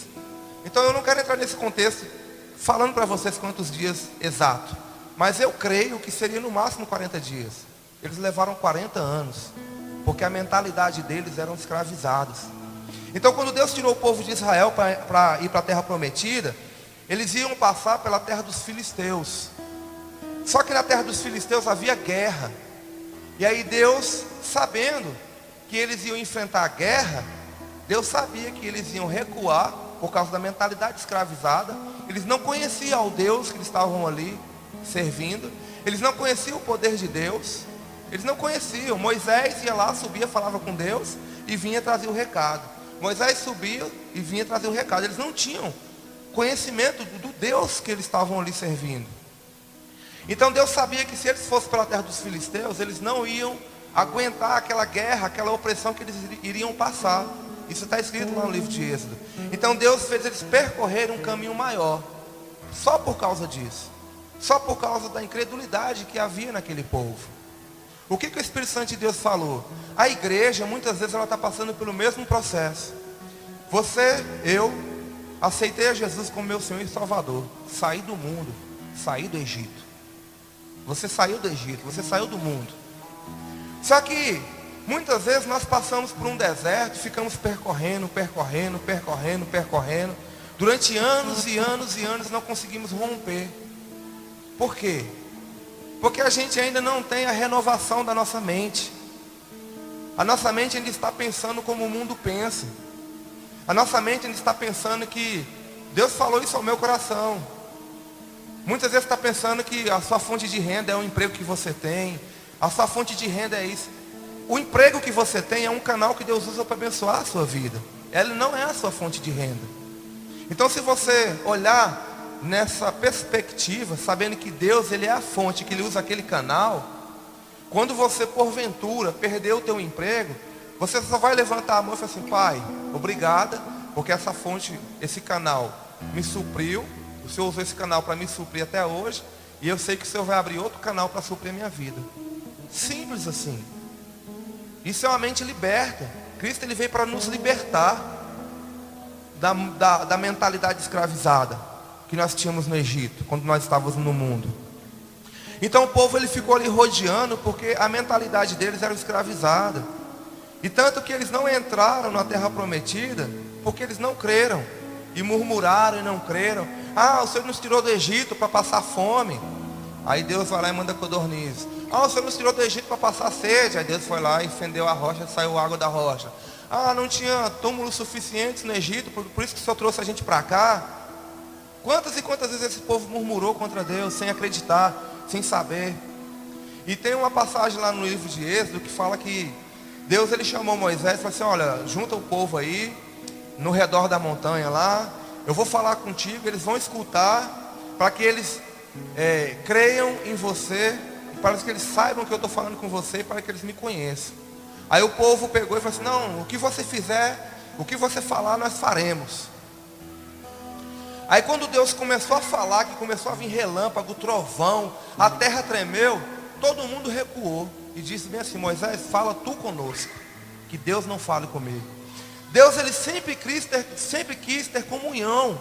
Então eu não quero entrar nesse contexto falando para vocês quantos dias exato. Mas eu creio que seria no máximo 40 dias. Eles levaram 40 anos, porque a mentalidade deles eram escravizados. Então quando Deus tirou o povo de Israel para ir para a terra prometida, eles iam passar pela terra dos filisteus. Só que na terra dos filisteus havia guerra. E aí Deus, sabendo que eles iam enfrentar a guerra, Deus sabia que eles iam recuar por causa da mentalidade escravizada. Eles não conheciam o Deus que eles estavam ali servindo. Eles não conheciam o poder de Deus. Eles não conheciam. Moisés ia lá, subia, falava com Deus e vinha trazer o recado. Moisés subia e vinha trazer o recado. Eles não tinham conhecimento do Deus que eles estavam ali servindo. Então Deus sabia que se eles fossem pela terra dos filisteus, eles não iam aguentar aquela guerra, aquela opressão que eles iriam passar. Isso está escrito lá no livro de Êxodo. Então Deus fez eles percorrerem um caminho maior, só por causa disso, só por causa da incredulidade que havia naquele povo. O que o Espírito Santo de Deus falou? A igreja, muitas vezes, ela está passando pelo mesmo processo. Eu aceitei a Jesus como meu Senhor e Salvador. Saí do mundo, saí do Egito. Você saiu do Egito, você saiu do mundo. Só que muitas vezes nós passamos por um deserto, ficamos percorrendo. Durante anos e anos e anos não conseguimos romper. Por quê? Porque a gente ainda não tem a renovação da nossa mente. A nossa mente ainda está pensando como o mundo pensa. A nossa mente ainda está pensando que Deus falou isso ao meu coração. Muitas vezes está pensando que a sua fonte de renda é o emprego que você tem. A sua fonte de renda é isso. O emprego que você tem é um canal que Deus usa para abençoar a sua vida. Ele não é a sua fonte de renda. Então, se você olhar nessa perspectiva, sabendo que Deus, Ele é a fonte, que Ele usa aquele canal, quando você porventura perder o teu emprego, você só vai levantar a mão e falar assim: Pai, obrigada, porque essa fonte, esse canal me supriu. O Senhor usou esse canal para me suprir até hoje, e eu sei que o Senhor vai abrir outro canal para suprir a minha vida. Simples assim. Isso é uma mente liberta. Cristo, Ele veio para nos libertar da mentalidade escravizada que nós tínhamos no Egito, quando nós estávamos no mundo. Então o povo, ele ficou ali rodeando, porque a mentalidade deles era escravizada. E tanto que eles não entraram na terra prometida, porque eles não creram. E murmuraram e não creram. Ah, o Senhor nos tirou do Egito para passar fome. Aí Deus vai lá e manda codornizes. Ah, o Senhor nos tirou do Egito para passar sede. Aí Deus foi lá e fendeu a rocha, saiu água da rocha. Ah, não tinha túmulos suficientes no Egito, por isso que o Senhor trouxe a gente para cá. Quantas e quantas vezes esse povo murmurou contra Deus, sem acreditar, sem saber. E tem uma passagem lá no livro de Êxodo que fala que Deus, ele chamou Moisés e falou assim: olha, junta o povo aí no redor da montanha lá, eu vou falar contigo, eles vão escutar, para que eles creiam em você, para que eles saibam que eu estou falando com você, para que eles me conheçam. Aí o povo pegou e falou assim: não, o que você fizer, o que você falar, nós faremos. Aí quando Deus começou a falar, que começou a vir relâmpago, trovão, a terra tremeu, todo mundo recuou e disse bem assim: Moisés, fala tu conosco, que Deus não fale comigo. Deus, ele sempre quis ter comunhão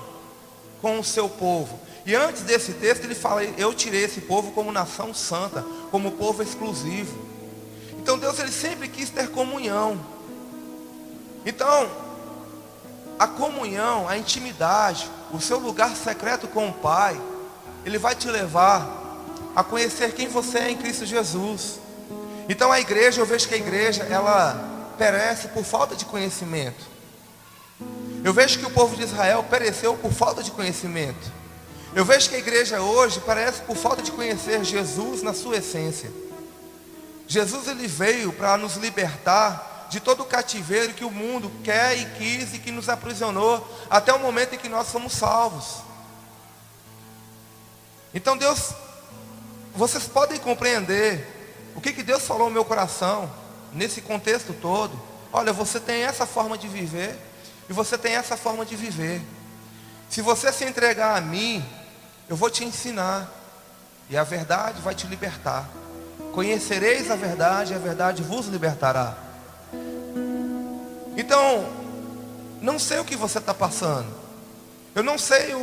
com o seu povo. E antes desse texto ele fala: eu tirei esse povo como nação santa, como povo exclusivo. Então Deus, ele sempre quis ter comunhão. Então a comunhão, a intimidade, o seu lugar secreto com o Pai, ele vai te levar a conhecer quem você é em Cristo Jesus. Então a igreja, eu vejo que a igreja, ela perece por falta de conhecimento. Eu vejo que o povo de Israel pereceu por falta de conhecimento. Eu vejo que a igreja hoje perece por falta de conhecer Jesus na sua essência. Jesus, ele veio para nos libertar de todo o cativeiro que o mundo quer e quis e que nos aprisionou até o momento em que nós somos salvos. Então Deus, vocês podem compreender o que Deus falou no meu coração nesse contexto todo. Olha, você tem essa forma de viver e você tem essa forma de viver. Se você se entregar a mim, eu vou te ensinar, e a verdade vai te libertar. Conhecereis a verdade, e a verdade vos libertará. Então, não sei o que você está passando. Eu não sei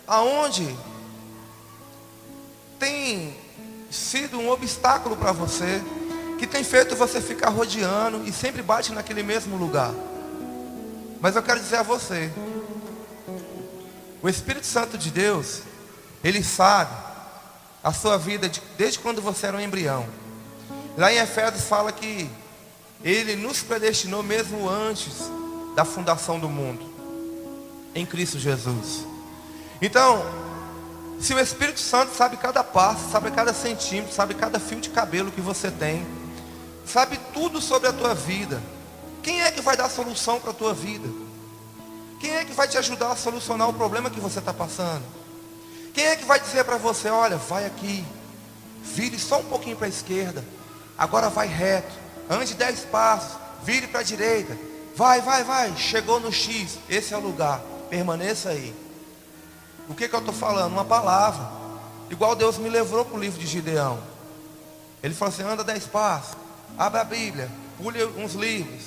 aonde tem sido um obstáculo para você, que tem feito você ficar rodeando e sempre bate naquele mesmo lugar. Mas eu quero dizer a você, o Espírito Santo de Deus, ele sabe a sua vida desde quando você era um embrião. Lá em Efésios fala que ele nos predestinou mesmo antes da fundação do mundo, em Cristo Jesus. Então, se o Espírito Santo sabe cada passo, sabe cada centímetro, sabe cada fio de cabelo que você tem, sabe tudo sobre a tua vida, quem é que vai dar solução para a tua vida? Quem é que vai te ajudar a solucionar o problema que você está passando? Quem é que vai dizer para você: olha, vai aqui, vire só um pouquinho para a esquerda, agora vai reto, ande 10 passos, vire para a direita, vai, chegou no X, esse é o lugar, permaneça aí. O que eu estou falando? Uma palavra, igual Deus me levou para o livro de Gideão. Ele falou assim: anda 10 passos, abre a Bíblia, pule uns livros,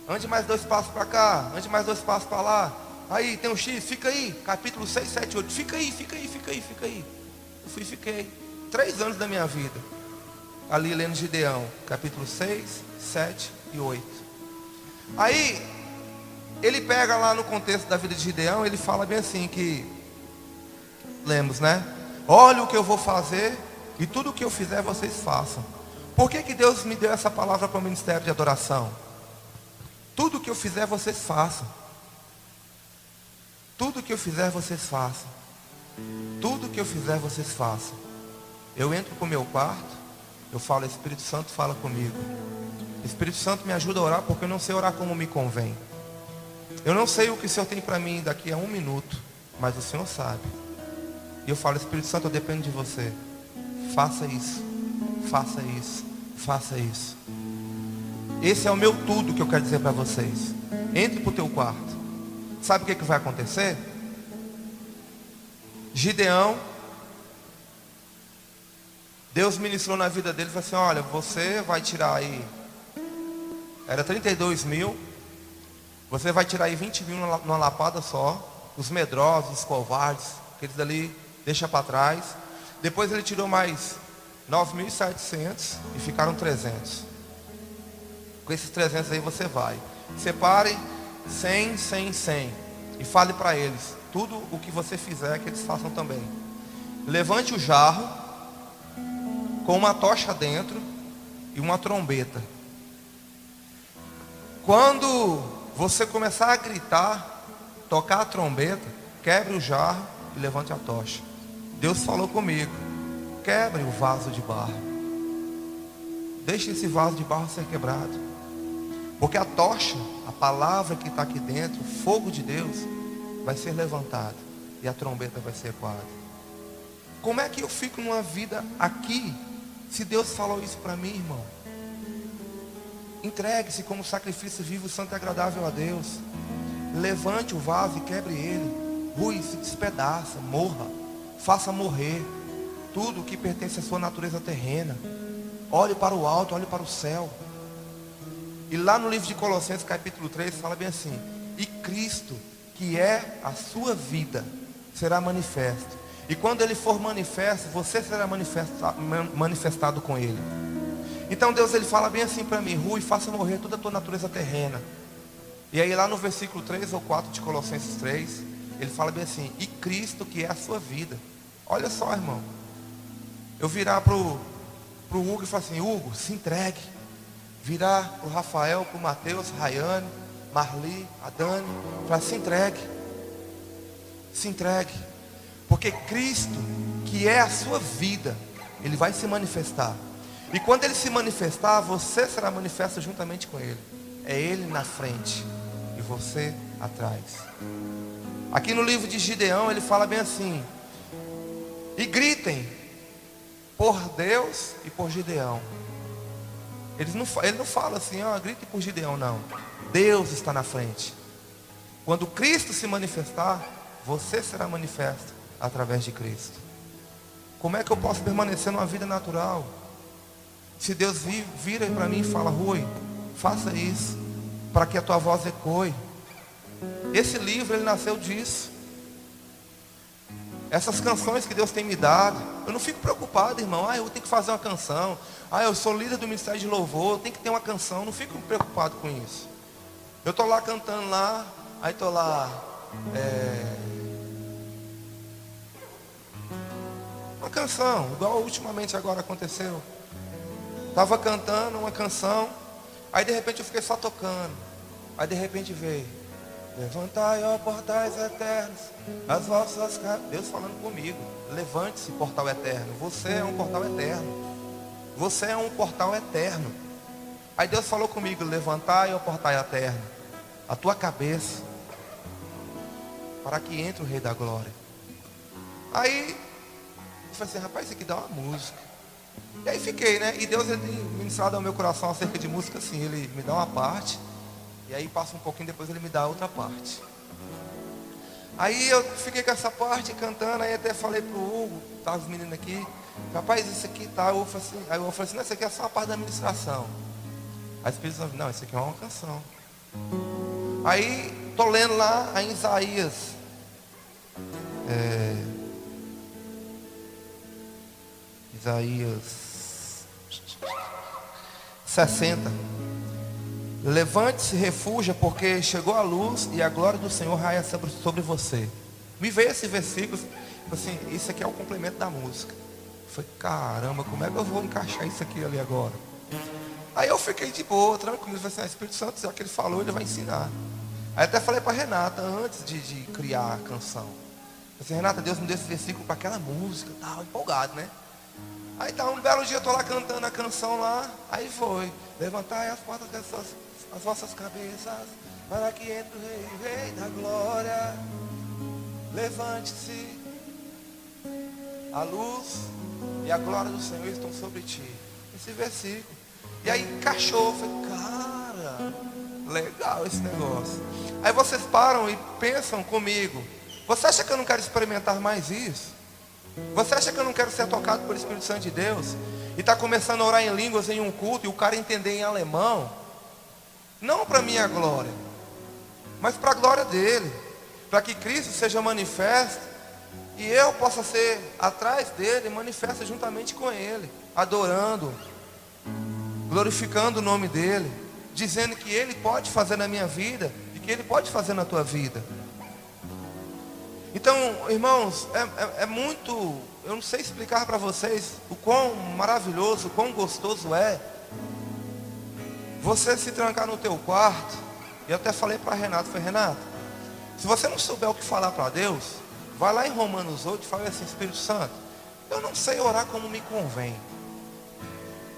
ande mais 2 passos para cá, ande mais 2 passos para lá. Aí tem um X, fica aí, capítulo 6, 7, 8, fica aí. Eu fui e fiquei 3 anos da minha vida ali lendo Gideão, capítulo 6, 7 e 8. Aí ele pega lá no contexto da vida de Gideão, ele fala bem assim que, lemos, né? Olha o que eu vou fazer, e tudo o que eu fizer vocês façam. Por que Deus me deu essa palavra para o ministério de adoração? Tudo o que eu fizer vocês façam. Tudo o que eu fizer vocês façam. Tudo que eu fizer, vocês façam. Eu entro para o meu quarto, eu falo, Espírito Santo, fala comigo. Espírito Santo, me ajuda a orar, porque eu não sei orar como me convém. Eu não sei o que o Senhor tem para mim daqui a 1 minuto, mas o Senhor sabe. E eu falo, Espírito Santo, eu dependo de você. Faça isso, faça isso, faça isso. Esse é o meu tudo que eu quero dizer para vocês. Entre para o teu quarto. Sabe o que vai acontecer? Gideão, Deus ministrou na vida dele e falou assim, olha, você vai tirar aí, era 32 mil, você vai tirar aí 20 mil numa lapada só, os medrosos, os covardes, aqueles dali, deixa para trás. Depois ele tirou mais 9.700 e ficaram 300. Com esses 300 aí você vai. Separe 100, 100, 100 e fale para eles, tudo o que você fizer que eles façam também. Levante o jarro com uma tocha dentro e uma trombeta. Quando você começar a gritar, tocar a trombeta, quebre o jarro e levante a tocha. Deus falou comigo, quebre o vaso de barro. Deixe esse vaso de barro ser quebrado. Porque a tocha, a palavra que está aqui dentro, o fogo de Deus, vai ser levantado e a trombeta vai ser ecoada. Como é que eu fico numa vida aqui, se Deus falou isso para mim, irmão? Entregue-se como sacrifício vivo, santo e agradável a Deus. Levante o vaso e quebre ele. Rui, se despedaça, morra. Faça morrer tudo que pertence à sua natureza terrena. Olhe para o alto, olhe para o céu. E lá no livro de Colossenses capítulo 3 fala bem assim: e Cristo, que é a sua vida, será manifesto. E quando ele for manifesto, você será manifestado com ele. Então Deus, ele fala bem assim para mim: Rui, faça morrer toda a tua natureza terrena. E aí lá no versículo 3 ou 4 de Colossenses 3, ele fala bem assim: e Cristo, que é a sua vida. Olha só, irmão, eu virar pro Hugo e falar assim: Hugo, se entregue. Virar pro Rafael, pro Mateus, Rayane, Marli, a Dani, falar: se entregue. Se entregue. Porque Cristo, que é a sua vida, ele vai se manifestar. E quando ele se manifestar, você será manifesto juntamente com ele. É ele na frente e você atrás. Aqui no livro de Gideão ele fala bem assim: e gritem por Deus e por Gideão. Ele não fala assim, grite por Gideão, não. Deus está na frente. Quando Cristo se manifestar, você será manifesto através de Cristo. Como é que eu posso permanecer numa vida natural? Se Deus vira para mim e fala: Rui, faça isso, para que a tua voz ecoe. Esse livro, ele nasceu disso. Essas canções que Deus tem me dado, eu não fico preocupado, irmão. Eu tenho que fazer uma canção. Eu sou líder do ministério de louvor, eu tenho que ter uma canção. Eu não fico preocupado com isso. Eu estou lá cantando lá, aí estou lá, uma canção, igual ultimamente agora aconteceu. Estava cantando uma canção, aí de repente eu fiquei só tocando. Aí de repente veio: levantai, ó portais eternos, as vossas casas. Deus falando comigo: levante-se, portal eterno. Você é um portal eterno. Você é um portal eterno. Aí Deus falou comigo: levantai, ó portal eterno, a tua cabeça, para que entre o Rei da Glória. Aí eu falei assim: rapaz, isso aqui dá uma música. E aí fiquei, né? E Deus, ele tem ministrado ao meu coração acerca de música assim. Ele me dá uma parte, e aí passa um pouquinho, depois ele me dá outra parte. Aí eu fiquei com essa parte cantando. Aí até falei pro Hugo, tá os meninos aqui: rapaz, isso aqui tá. Aí eu falei assim: não, isso aqui é só uma parte da administração. Aí eles pensam: não, isso aqui é uma canção. Aí tô lendo lá em Isaías, Isaías 60. Levante-se, refúgia, porque chegou a luz e a glória do Senhor raia sobre você. Me veio esse versículo assim: isso aqui é o complemento da música. Eu falei: caramba, como é que eu vou encaixar isso aqui ali agora? Aí eu fiquei de boa, tranquilo. Eu falei assim: Espírito Santo, já que ele falou, ele vai ensinar. Aí até falei para Renata, antes de criar a canção, Assim, Renata, Deus me deu esse versículo para aquela música, tal, empolgado, né? Aí tá, um belo dia eu tô lá cantando a canção lá, aí foi. Levantai as portas as vossas cabeças, para que entre o Rei da Glória. Levante-se, a luz e a glória do Senhor estão sobre ti. Esse versículo. E aí encaixou, falei, cara, legal esse negócio. Aí vocês param e pensam comigo, você acha que eu não quero experimentar mais isso? Você acha que eu não quero ser tocado pelo Espírito Santo de Deus? E está começando a orar em línguas em um culto e o cara entender em alemão? Não para minha glória, mas para a glória dele. Para que Cristo seja manifesto e eu possa ser atrás dele, manifesto juntamente com ele, adorando, glorificando o nome dele, dizendo que ele pode fazer na minha vida e que ele pode fazer na tua vida. Então, irmãos, é muito, eu não sei explicar para vocês o quão maravilhoso, o quão gostoso é você se trancar no teu quarto. E eu até falei para Renato, Renato, se você não souber o que falar para Deus, vai lá em Romanos 8 e fala assim, Espírito Santo, eu não sei orar como me convém,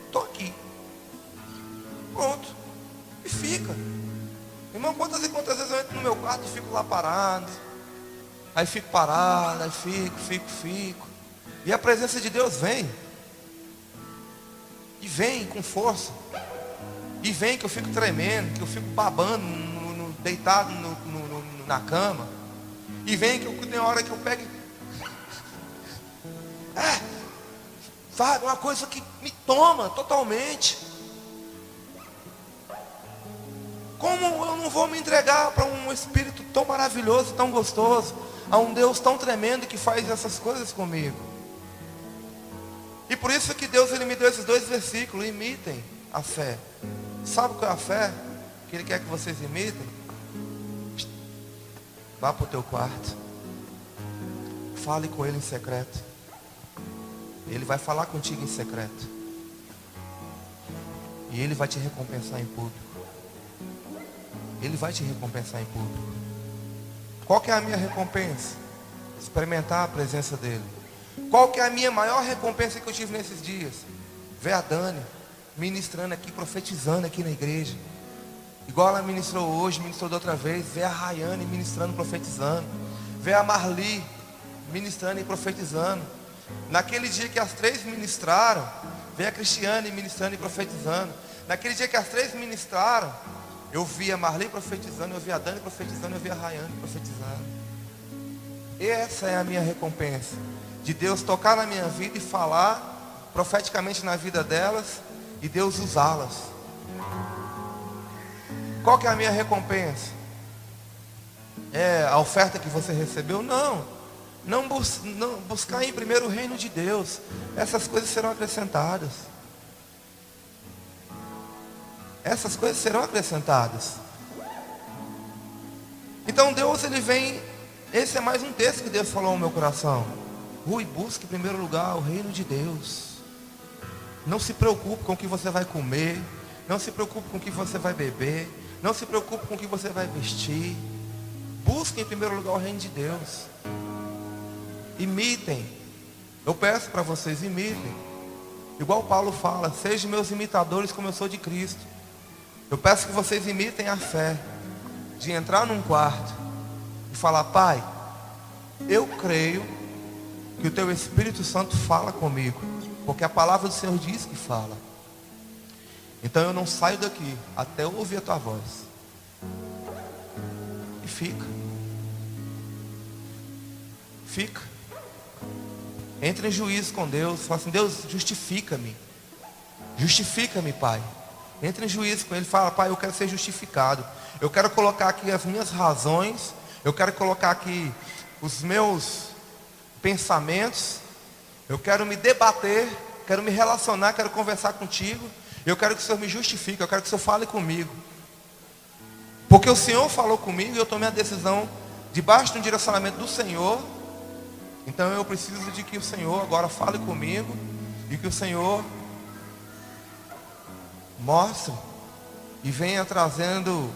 estou aqui, pronto, e fica. Irmão, quantas e quantas vezes eu entro no meu quarto e fico lá parado, aí fico parado, aí fico, e a presença de Deus vem, e vem com força, e vem que eu fico tremendo, que eu fico babando, deitado na cama, e vem que tem hora que eu pego, sabe, uma coisa que me toma totalmente. Como eu não vou me entregar para um Espírito tão maravilhoso, tão gostoso, a um Deus tão tremendo que faz essas coisas comigo? E por isso que Deus ele me deu esses dois versículos, imitem a fé. Sabe qual é a fé que Ele quer que vocês imitem? Vá para o teu quarto, fale com Ele em secreto, Ele vai falar contigo em secreto, e Ele vai te recompensar em público. Ele vai te recompensar em público. Qual que é a minha recompensa? Experimentar a presença dEle. Qual que é a minha maior recompensa que eu tive nesses dias? Ver a Dani ministrando aqui, profetizando aqui na igreja, igual ela ministrou hoje, ministrou da outra vez. Ver a Rayane ministrando, profetizando. Ver a Marli ministrando e profetizando. Naquele dia que as três ministraram, ver a Cristiane ministrando e profetizando. Naquele dia que as três ministraram, eu vi a Marli profetizando, eu vi a Dani profetizando, eu vi a Rayane profetizando. Essa é a minha recompensa, de Deus tocar na minha vida e falar profeticamente na vida delas, e Deus usá-las. Qual que é a minha recompensa? É a oferta que você recebeu? Não buscar em primeiro o reino de Deus. Essas coisas serão acrescentadas. Essas coisas serão acrescentadas. Então Deus ele vem. Esse é mais um texto que Deus falou ao meu coração. Rui, busque em primeiro lugar o reino de Deus. Não se preocupe com o que você vai comer. Não se preocupe com o que você vai beber. Não se preocupe com o que você vai vestir. Busque em primeiro lugar o reino de Deus. Imitem. Eu peço para vocês, imitem. Igual Paulo fala, sejam meus imitadores como eu sou de Cristo. Eu peço que vocês imitem a fé de entrar num quarto e falar: Pai, eu creio que o Teu Espírito Santo fala comigo, porque a palavra do Senhor diz que fala. Então eu não saio daqui até eu ouvir a Tua voz. E fica. Entra em juízo com Deus. Fala assim: Deus, justifica-me. Justifica-me, Pai. Entra em juízo com Ele. Fala: Pai, eu quero ser justificado. Eu quero colocar aqui as minhas razões. Eu quero colocar aqui os meus pensamentos. Eu quero me debater. Quero me relacionar. Quero conversar contigo. Eu quero que o Senhor me justifique. Eu quero que o Senhor fale comigo. Porque o Senhor falou comigo e eu tomei a decisão debaixo de um direcionamento do Senhor. Então eu preciso de que o Senhor agora fale comigo e que o Senhor mostre e venha trazendo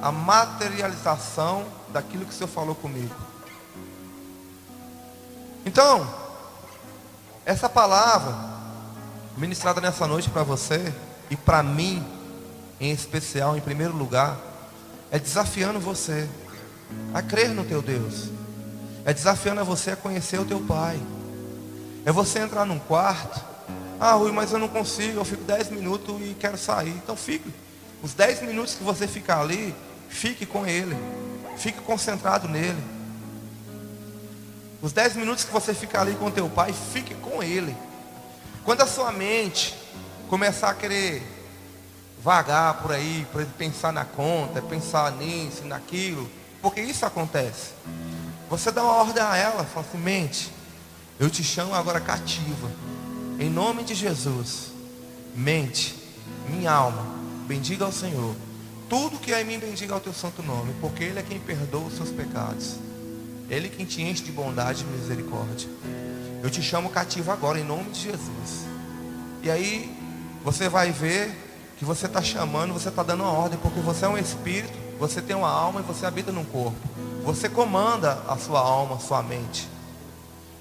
a materialização daquilo que o Senhor falou comigo. Então, essa palavra ministrada nessa noite para você e para mim, em especial, em primeiro lugar, é desafiando você a crer no teu Deus. É desafiando você a conhecer o teu Pai. É você entrar num quarto. Ah, Rui, mas eu não consigo, eu fico 10 minutos e quero sair. Então fique. Os 10 minutos que você ficar ali, fique com Ele. Fique concentrado nele. Os 10 minutos que você ficar ali com o teu Pai, fique com Ele. Quando a sua mente começar a querer vagar por aí, para pensar na conta, pensar nisso, naquilo, porque isso acontece. Você dá uma ordem a ela, fala assim: mente, eu te chamo agora cativa, em nome de Jesus. Mente, minha alma, bendiga ao Senhor. Tudo que é em mim, bendiga ao teu santo nome, porque Ele é quem perdoa os seus pecados. Ele é quem te enche de bondade e misericórdia. Eu te chamo cativo agora, em nome de Jesus. E aí, você vai ver que você está chamando, você está dando uma ordem, porque você é um espírito, você tem uma alma e você habita num corpo. Você comanda a sua alma, a sua mente.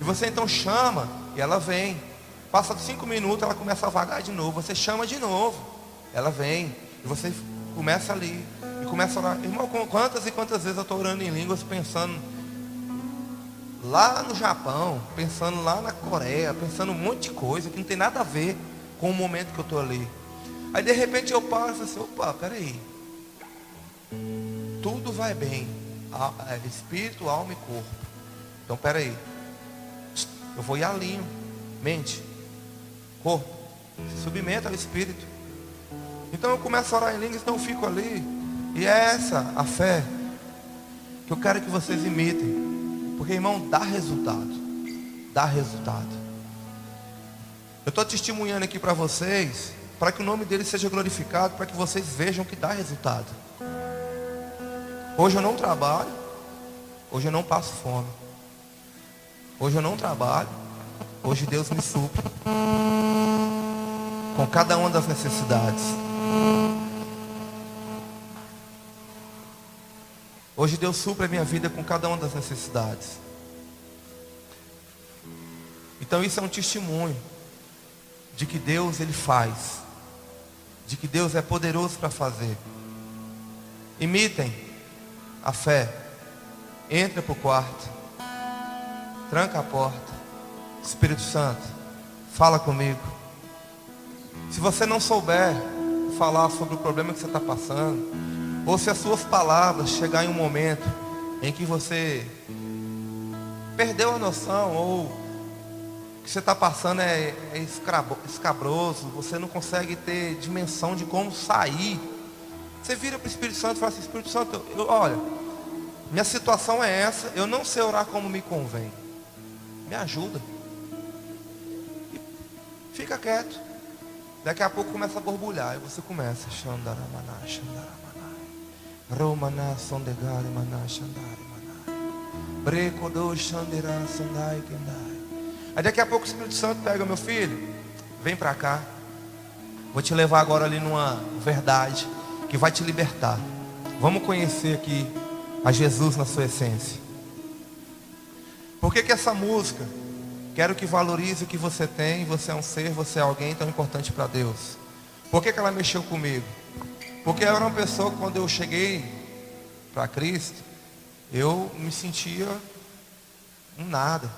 E você então chama, e ela vem. Passa 5 minutos, ela começa a vagar de novo. Você chama de novo, ela vem. E você começa ali, e começa a orar. Irmão, quantas e quantas vezes eu estou orando em línguas, pensando lá no Japão, pensando lá na Coreia, pensando um monte de coisa que não tem nada a ver com o momento que eu estou ali. Aí de repente eu paro e falo assim: opa, peraí. Tudo vai bem, espírito, alma e corpo. Então peraí, eu vou e alinho mente, corpo, se submeta ao espírito. Então eu começo a orar em línguas, então eu fico ali. E é essa a fé que eu quero que vocês imitem. Porque, irmão, dá resultado. Dá resultado. Eu estou testemunhando aqui para vocês, para que o nome dele seja glorificado, para que vocês vejam que dá resultado. Hoje eu não trabalho, hoje eu não passo fome. Hoje eu não trabalho, hoje Deus me supre com cada uma das necessidades. Hoje Deus supre a minha vida com cada uma das necessidades. Então isso é um testemunho de que Deus Ele faz, de que Deus é poderoso para fazer. Imitem a fé. Entra para o quarto, tranca a porta. Espírito Santo, fala comigo. Se você não souber falar sobre o problema que você está passando, ou se as suas palavras chegar em um momento em que você perdeu a noção, ou o que você está passando é escabroso, você não consegue ter dimensão de como sair, você vira para o Espírito Santo e fala assim: Espírito Santo, olha, minha situação é essa, eu não sei orar como me convém, me ajuda. E fica quieto. Daqui a pouco começa a borbulhar, e você começa Xandaramana, Xandaramana, Romana Sondegari Maná Xandari Maná, Brecodo Xandera Sandai Kendai. Aí daqui a pouco o Espírito Santo pega: meu filho, vem pra cá. Vou te levar agora ali numa verdade que vai te libertar. Vamos conhecer aqui a Jesus na sua essência. Por que essa música? Quero que valorize o que você tem. Você é um ser, você é alguém tão importante para Deus. Por que ela mexeu comigo? Porque eu era uma pessoa que, quando eu cheguei para Cristo, eu me sentia um nada.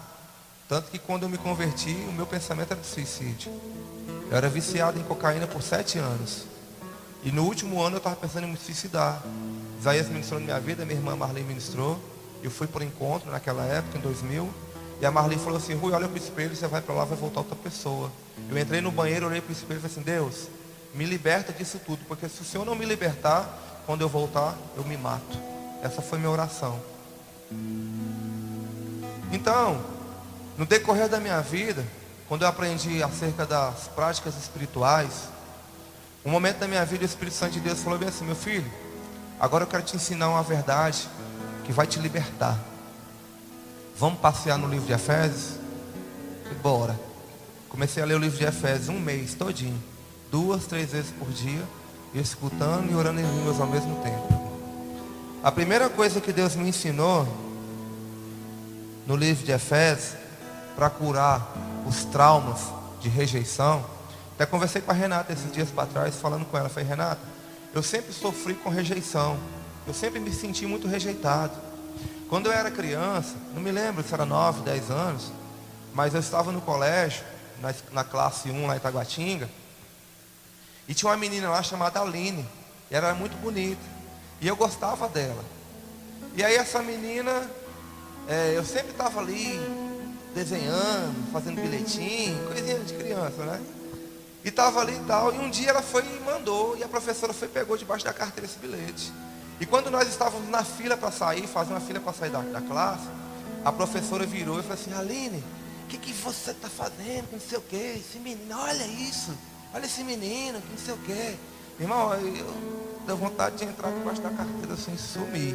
Tanto que quando eu me converti, o meu pensamento era de suicídio. Eu era viciado em cocaína por 7 anos. E no último ano eu estava pensando em me suicidar. Isaías ministrou na minha vida, minha irmã Marli ministrou. Eu fui por encontro naquela época, em 2000. E a Marli falou assim: Rui, olha para o espelho, você vai para lá, vai voltar outra pessoa. Eu entrei no banheiro, olhei para o espelho e falei assim: Deus, me liberta disso tudo, porque se o Senhor não me libertar, quando eu voltar, eu me mato. Essa foi minha oração. Então, no decorrer da minha vida, quando eu aprendi acerca das práticas espirituais, um momento da minha vida, o Espírito Santo de Deus falou bem assim: meu filho, agora eu quero te ensinar uma verdade que vai te libertar. Vamos passear no livro de Efésios? E bora. Comecei a ler o livro de Efésios um mês todinho, 2, 3 vezes por dia, escutando e orando em línguas ao mesmo tempo. A primeira coisa que Deus me ensinou no livro de Efésios para curar os traumas de rejeição. Até conversei com a Renata esses dias para trás, falando com ela. Falei: Renata, eu sempre sofri com rejeição. Eu sempre me senti muito rejeitado. Quando eu era criança, não me lembro se era 9, 10 anos, mas eu estava no colégio, na classe 1 lá em Itaguatinga, e tinha uma menina lá chamada Aline, e ela era muito bonita, e eu gostava dela. E aí essa menina, eu sempre estava ali, desenhando, fazendo bilhetinho, coisinha de criança, né? E estava ali e tal, e um dia ela foi e mandou, e a professora foi e pegou debaixo da carteira esse bilhete. E quando nós estávamos na fila para sair, fazendo uma fila para sair da classe, a professora virou e falou assim: Aline, o que você está fazendo com não sei o que? Esse menino, olha isso, olha esse menino, que não sei o que. Irmão, eu deu vontade de entrar debaixo da carteira assim, sumir.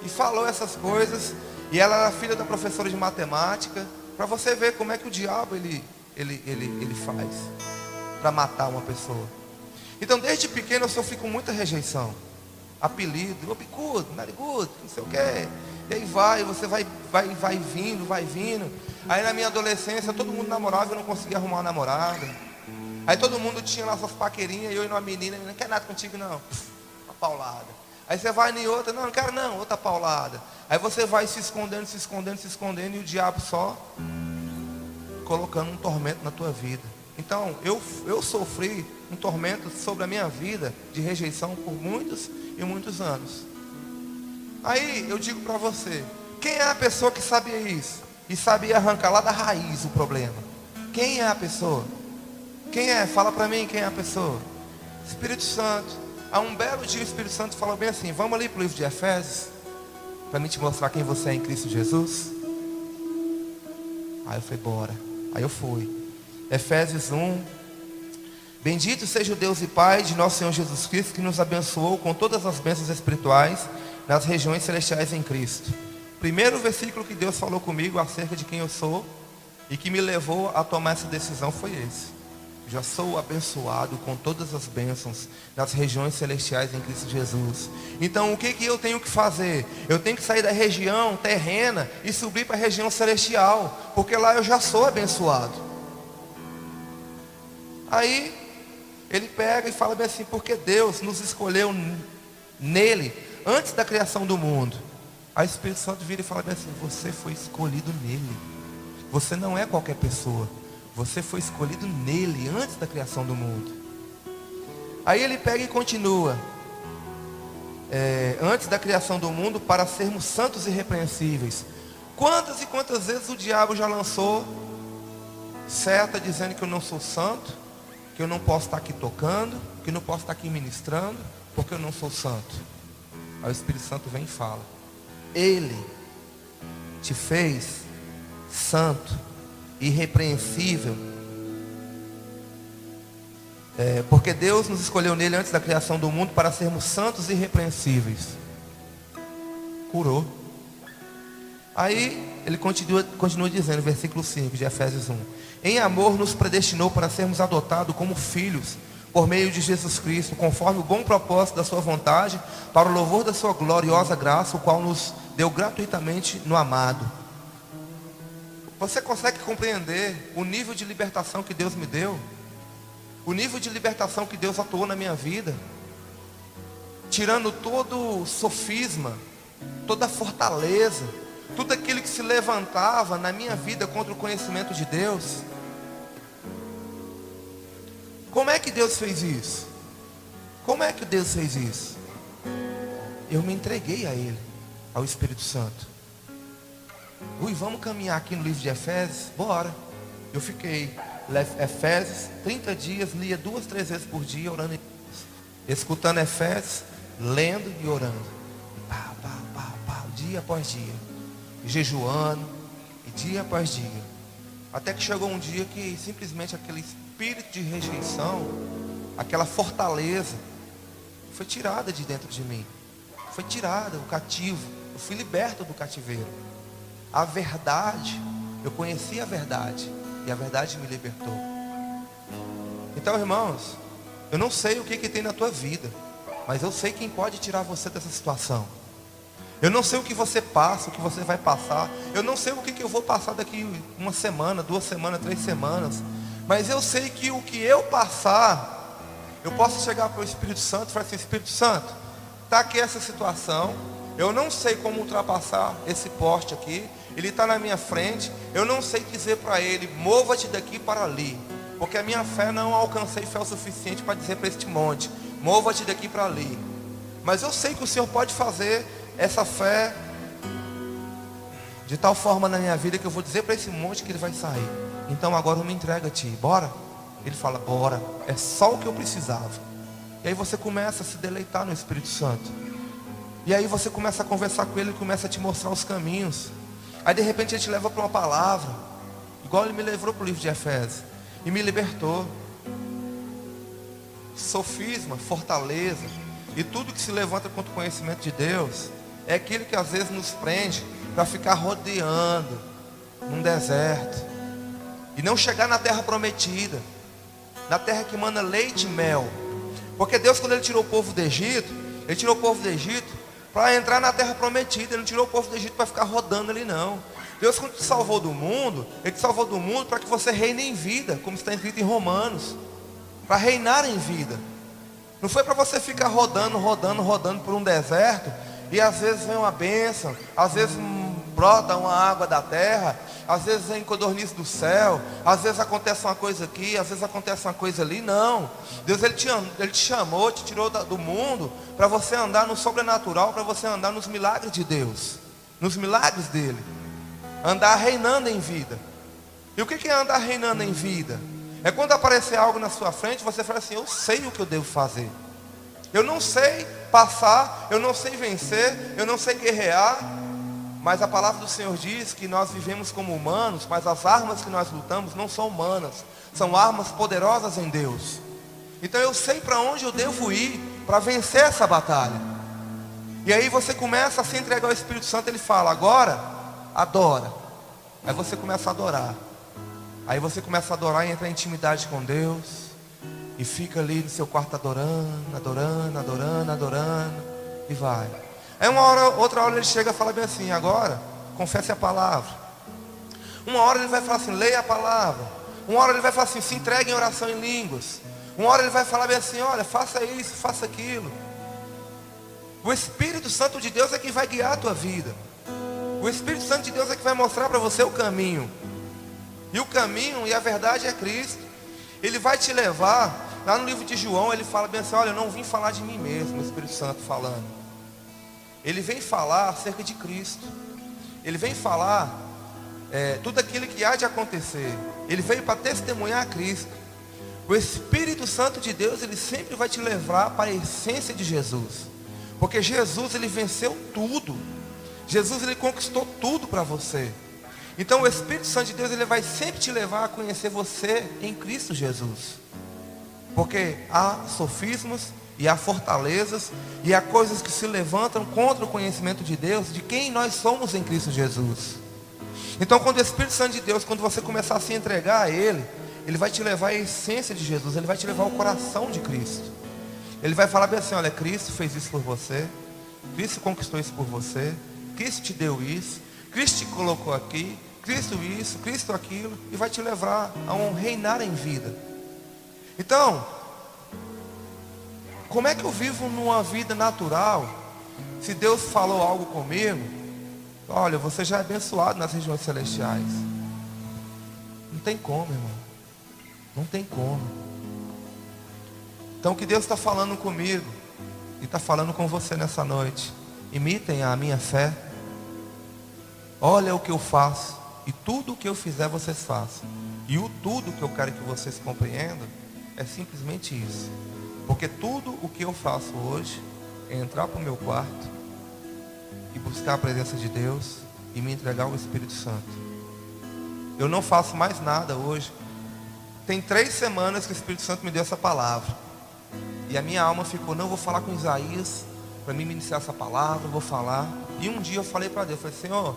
E falou essas coisas, e ela era filha da professora de matemática, para você ver como é que o diabo ele faz para matar uma pessoa. Então desde pequeno eu sofri com muita rejeição. Apelido, ô bicudo, narigudo, não sei o que. E aí você vai vindo. Aí na minha adolescência todo mundo namorava e eu não conseguia arrumar uma namorada. Aí todo mundo tinha lá suas paquerinhas e eu e uma menina, não quer nada contigo não. Uma paulada. Aí você vai em outra, não quero não, outra paulada. Aí você vai se escondendo e o diabo só colocando um tormento na tua vida. Então eu sofri um tormento sobre a minha vida de rejeição por muitos e muitos anos. Aí eu digo para você, quem é a pessoa que sabia isso e sabia arrancar lá da raiz o problema? Quem é a pessoa? Quem é? Fala para mim, quem é a pessoa? Espírito Santo. Há um belo dia o Espírito Santo falou bem assim: vamos ali para o livro de Efésios, para mim te mostrar quem você é em Cristo Jesus. Aí eu falei: bora. Aí eu fui. Efésios 1. Bendito seja o Deus e Pai de nosso Senhor Jesus Cristo, que nos abençoou com todas as bênçãos espirituais nas regiões celestiais em Cristo. Primeiro versículo que Deus falou comigo acerca de quem eu sou e que me levou a tomar essa decisão foi esse: já sou abençoado com todas as bênçãos nas regiões celestiais em Cristo Jesus. Então o que eu tenho que fazer? Eu tenho que sair da região terrena e subir para a região celestial, porque lá eu já sou abençoado. Aí ele pega e fala bem assim: porque Deus nos escolheu nele antes da criação do mundo. Aí o Espírito Santo vira e fala bem assim: você foi escolhido nele. Você não é qualquer pessoa. Você foi escolhido nele antes da criação do mundo. Aí ele pega e continua: antes da criação do mundo, para sermos santos e irrepreensíveis. Quantas e quantas vezes o diabo já lançou seta dizendo que eu não sou santo, que eu não posso estar aqui tocando, que eu não posso estar aqui ministrando, porque eu não sou santo. Aí o Espírito Santo vem e fala: ele te fez santo, irrepreensível, porque Deus nos escolheu nele antes da criação do mundo para sermos santos e irrepreensíveis. Curou. Aí ele continua dizendo, versículo 5 de Efésios 1: em amor nos predestinou para sermos adotados como filhos por meio de Jesus Cristo, conforme o bom propósito da sua vontade, para o louvor da sua gloriosa graça, o qual nos deu gratuitamente no amado. Você consegue compreender o nível de libertação que Deus me deu? O nível de libertação que Deus atuou na minha vida, tirando todo o sofisma, toda a fortaleza, tudo aquilo que se levantava na minha vida contra o conhecimento de Deus. Como é que Deus fez isso? Como é que Deus fez isso? Eu me entreguei a Ele, ao Espírito Santo. Vamos caminhar aqui no livro de Efésios? Bora. Eu fiquei Efésios 30 dias, lia 2, 3 vezes por dia, orando em Deus, escutando Efésios, lendo e orando, dia após dia, jejuando, e dia após dia, até que chegou um dia que simplesmente aquele espírito de rejeição, aquela fortaleza, foi tirada de dentro de mim. Foi tirada, o cativo. Eu fui liberto do cativeiro. A verdade, eu conheci a verdade, e a verdade me libertou. Então, irmãos, eu não sei o que tem na tua vida, mas eu sei quem pode tirar você dessa situação. Eu não sei o que você passa, o que você vai passar. Eu não sei o que eu vou passar daqui 1 semana, 2 semanas, 3 semanas. Mas eu sei que o que eu passar, eu posso chegar para o Espírito Santo e falar assim: Espírito Santo, está aqui essa situação. Eu não sei como ultrapassar esse poste aqui. Ele está na minha frente. Eu não sei dizer para ele: mova-te daqui para ali. Porque a minha fé não alcancei fé o suficiente para dizer para este monte: mova-te daqui para ali. Mas eu sei que o Senhor pode fazer essa fé de tal forma na minha vida que eu vou dizer para esse monte que ele vai sair. Então agora eu me entrego a ti, bora? Ele fala: bora, é só o que eu precisava. E aí você começa a se deleitar no Espírito Santo. E aí você começa a conversar com ele, ele começa a te mostrar os caminhos. Aí de repente ele te leva para uma palavra, igual ele me levou para o livro de Efésios, e me libertou. Sofisma, fortaleza e tudo que se levanta contra o conhecimento de Deus é aquilo que às vezes nos prende para ficar rodeando num deserto e não chegar na terra prometida, na terra que mana leite e mel. Porque Deus, quando Ele tirou o povo do Egito, Ele tirou o povo do Egito para entrar na terra prometida. Ele não tirou o povo do Egito para ficar rodando ali, não. Deus, quando te salvou do mundo, Ele te salvou do mundo para que você reine em vida, como está escrito em Romanos, para reinar em vida. Não foi para você ficar rodando por um deserto, e às vezes vem uma bênção, às vezes brota uma água da terra, às vezes vem codorniz do céu, às vezes acontece uma coisa aqui, às vezes acontece uma coisa ali. Não, Deus Ele te chamou, te tirou do mundo para você andar no sobrenatural, para você andar nos milagres de Deus, nos milagres dele, andar reinando em vida. E o que é andar reinando em vida? É quando aparecer algo na sua frente, você fala assim: eu sei o que eu devo fazer. Eu não sei passar, eu não sei vencer, eu não sei guerrear. Mas a palavra do Senhor diz que nós vivemos como humanos, mas as armas que nós lutamos não são humanas, são armas poderosas em Deus. Então eu sei para onde eu devo ir para vencer essa batalha. E aí você começa a se entregar ao Espírito Santo. Ele fala: agora, adora. Aí você começa a adorar. Aí você começa a adorar e entra em intimidade com Deus. E fica ali no seu quarto adorando. E vai. Aí outra hora ele chega e fala bem assim: agora, confesse a palavra. Uma hora ele vai falar assim: leia a palavra. Uma hora ele vai falar assim: se entregue em oração em línguas. Uma hora ele vai falar bem assim: olha, faça isso, faça aquilo. O Espírito Santo de Deus é quem vai guiar a tua vida. O Espírito Santo de Deus é que vai mostrar para você o caminho. E o caminho e a verdade é Cristo. Ele vai te levar. Lá no livro de João ele fala bem assim: olha, eu não vim falar de mim mesmo, o Espírito Santo falando. Ele vem falar acerca de Cristo. Ele vem falar tudo aquilo que há de acontecer. Ele veio para testemunhar a Cristo. O Espírito Santo de Deus, ele sempre vai te levar para a essência de Jesus. Porque Jesus, ele venceu tudo. Jesus, ele conquistou tudo para você. Então o Espírito Santo de Deus, ele vai sempre te levar a conhecer você em Cristo Jesus. Porque há sofismas e há fortalezas e há coisas que se levantam contra o conhecimento de Deus, de quem nós somos em Cristo Jesus. Então quando o Espírito Santo de Deus, quando você começar a se entregar a Ele, Ele vai te levar à essência de Jesus. Ele vai te levar ao coração de Cristo. Ele vai falar bem assim: olha, Cristo fez isso por você, Cristo conquistou isso por você, Cristo te deu isso, Cristo te colocou aqui, Cristo isso, Cristo aquilo. E vai te levar a um reinar em vida. Então, como é que eu vivo numa vida natural, se Deus falou algo comigo? Olha, você já é abençoado nas regiões celestiais. Não tem como, irmão. Não tem como. Então o que Deus está falando comigo e está falando com você nessa noite: imitem a minha fé. Olha o que eu faço, e tudo o que eu fizer vocês façam. E o tudo que eu quero que vocês compreendam é simplesmente isso. Porque tudo o que eu faço hoje é entrar para o meu quarto e buscar a presença de Deus e me entregar ao Espírito Santo. Eu não faço mais nada hoje. Tem 3 semanas que o Espírito Santo me deu essa palavra. E a minha alma ficou: não, eu vou falar com Isaías para mim iniciar essa palavra, eu vou falar. E um dia eu falei para Deus, falei: Senhor,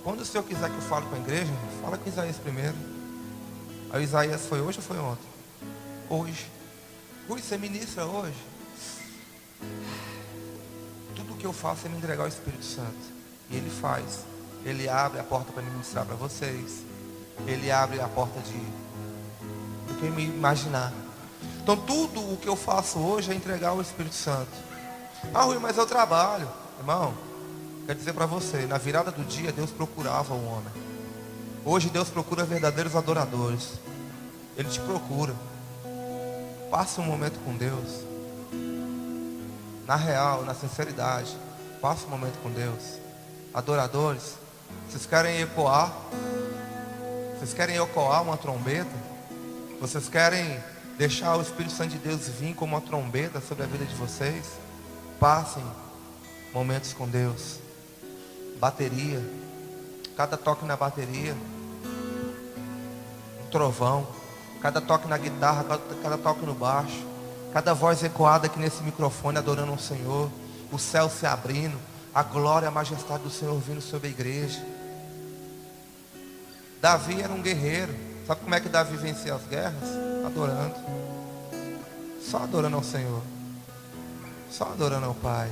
quando o Senhor quiser que eu fale com a igreja, fala com Isaías primeiro. Aí o Isaías foi hoje ou foi ontem? Hoje. Ui, você ministra hoje? tudo o que eu faço é me entregar ao Espírito Santo. E Ele faz. Ele abre a porta para me ministrar para vocês. Ele abre a porta do que me imaginar. Então tudo o que eu faço hoje é entregar ao Espírito Santo. Ah, Rui, mas eu trabalho. Irmão, quero dizer para você, na virada do dia Deus procurava o homem. Hoje Deus procura verdadeiros adoradores. Ele te procura. Passe um momento com Deus. Na real, na sinceridade. Passe um momento com Deus. Adoradores, vocês querem ecoar? Vocês querem ecoar uma trombeta? Vocês querem deixar o Espírito Santo de Deus vir como uma trombeta sobre a vida de vocês? Passem momentos com Deus. Bateria. Cada toque na bateria, um trovão. Cada toque na guitarra, cada toque no baixo. Cada voz ecoada aqui nesse microfone adorando o Senhor. O céu se abrindo. A glória e a majestade do Senhor vindo sobre a igreja. Davi era um guerreiro. Sabe como é que Davi vencia as guerras? Adorando. Só adorando ao Senhor. Só adorando ao Pai.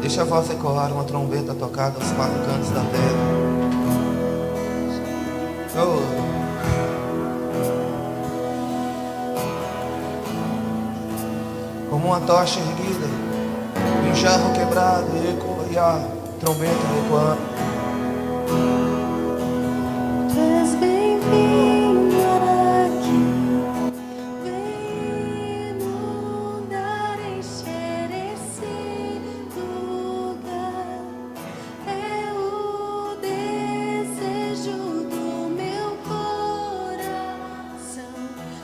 Deixa a voz ecoar, uma trombeta tocada aos quatro cantos da terra. Oh. Como uma tocha erguida, um jarro quebrado e a trombeta ecoando. Tu és bem-vindo aqui, vem inundar, encher esse lugar. É o desejo do meu coração,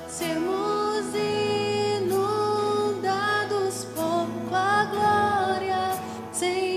sermos inundados por tua glória, Senhor.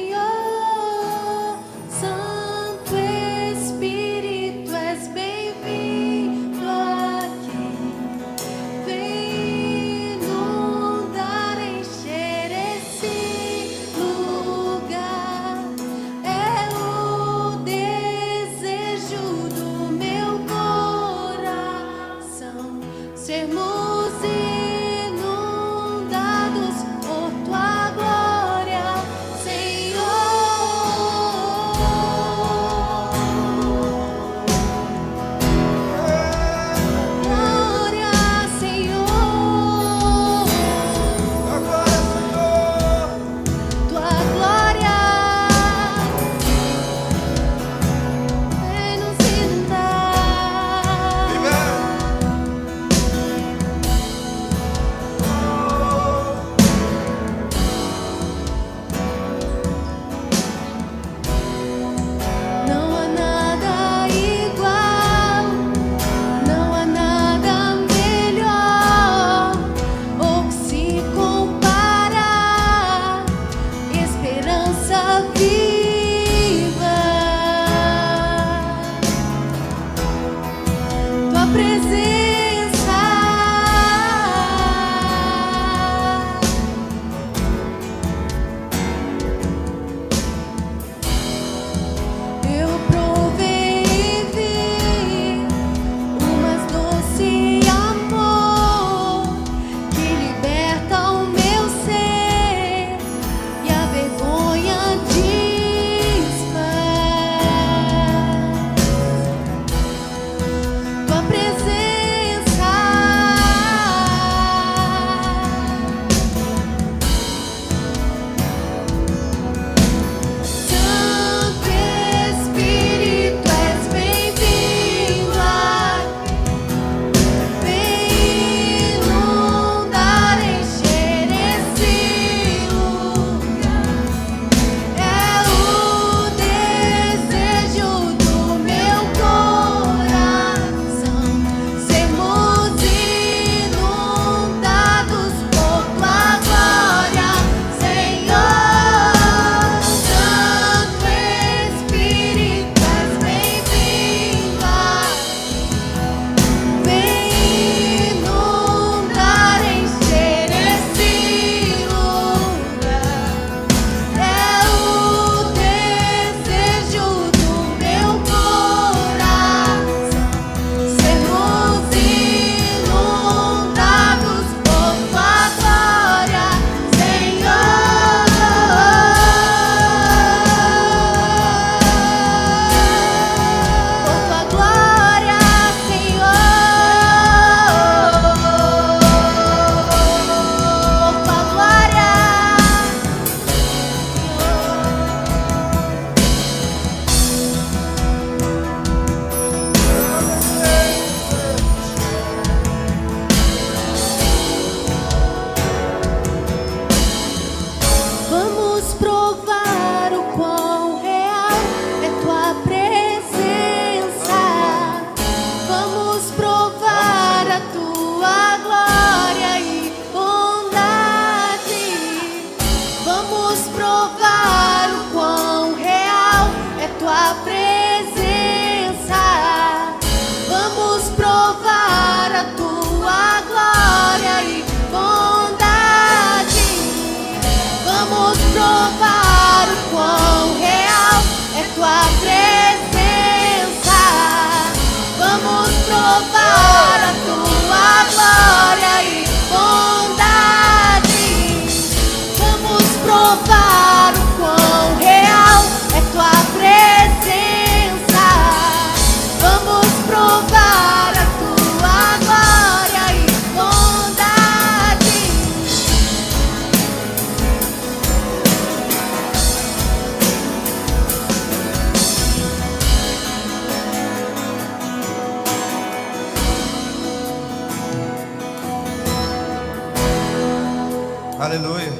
Aleluia.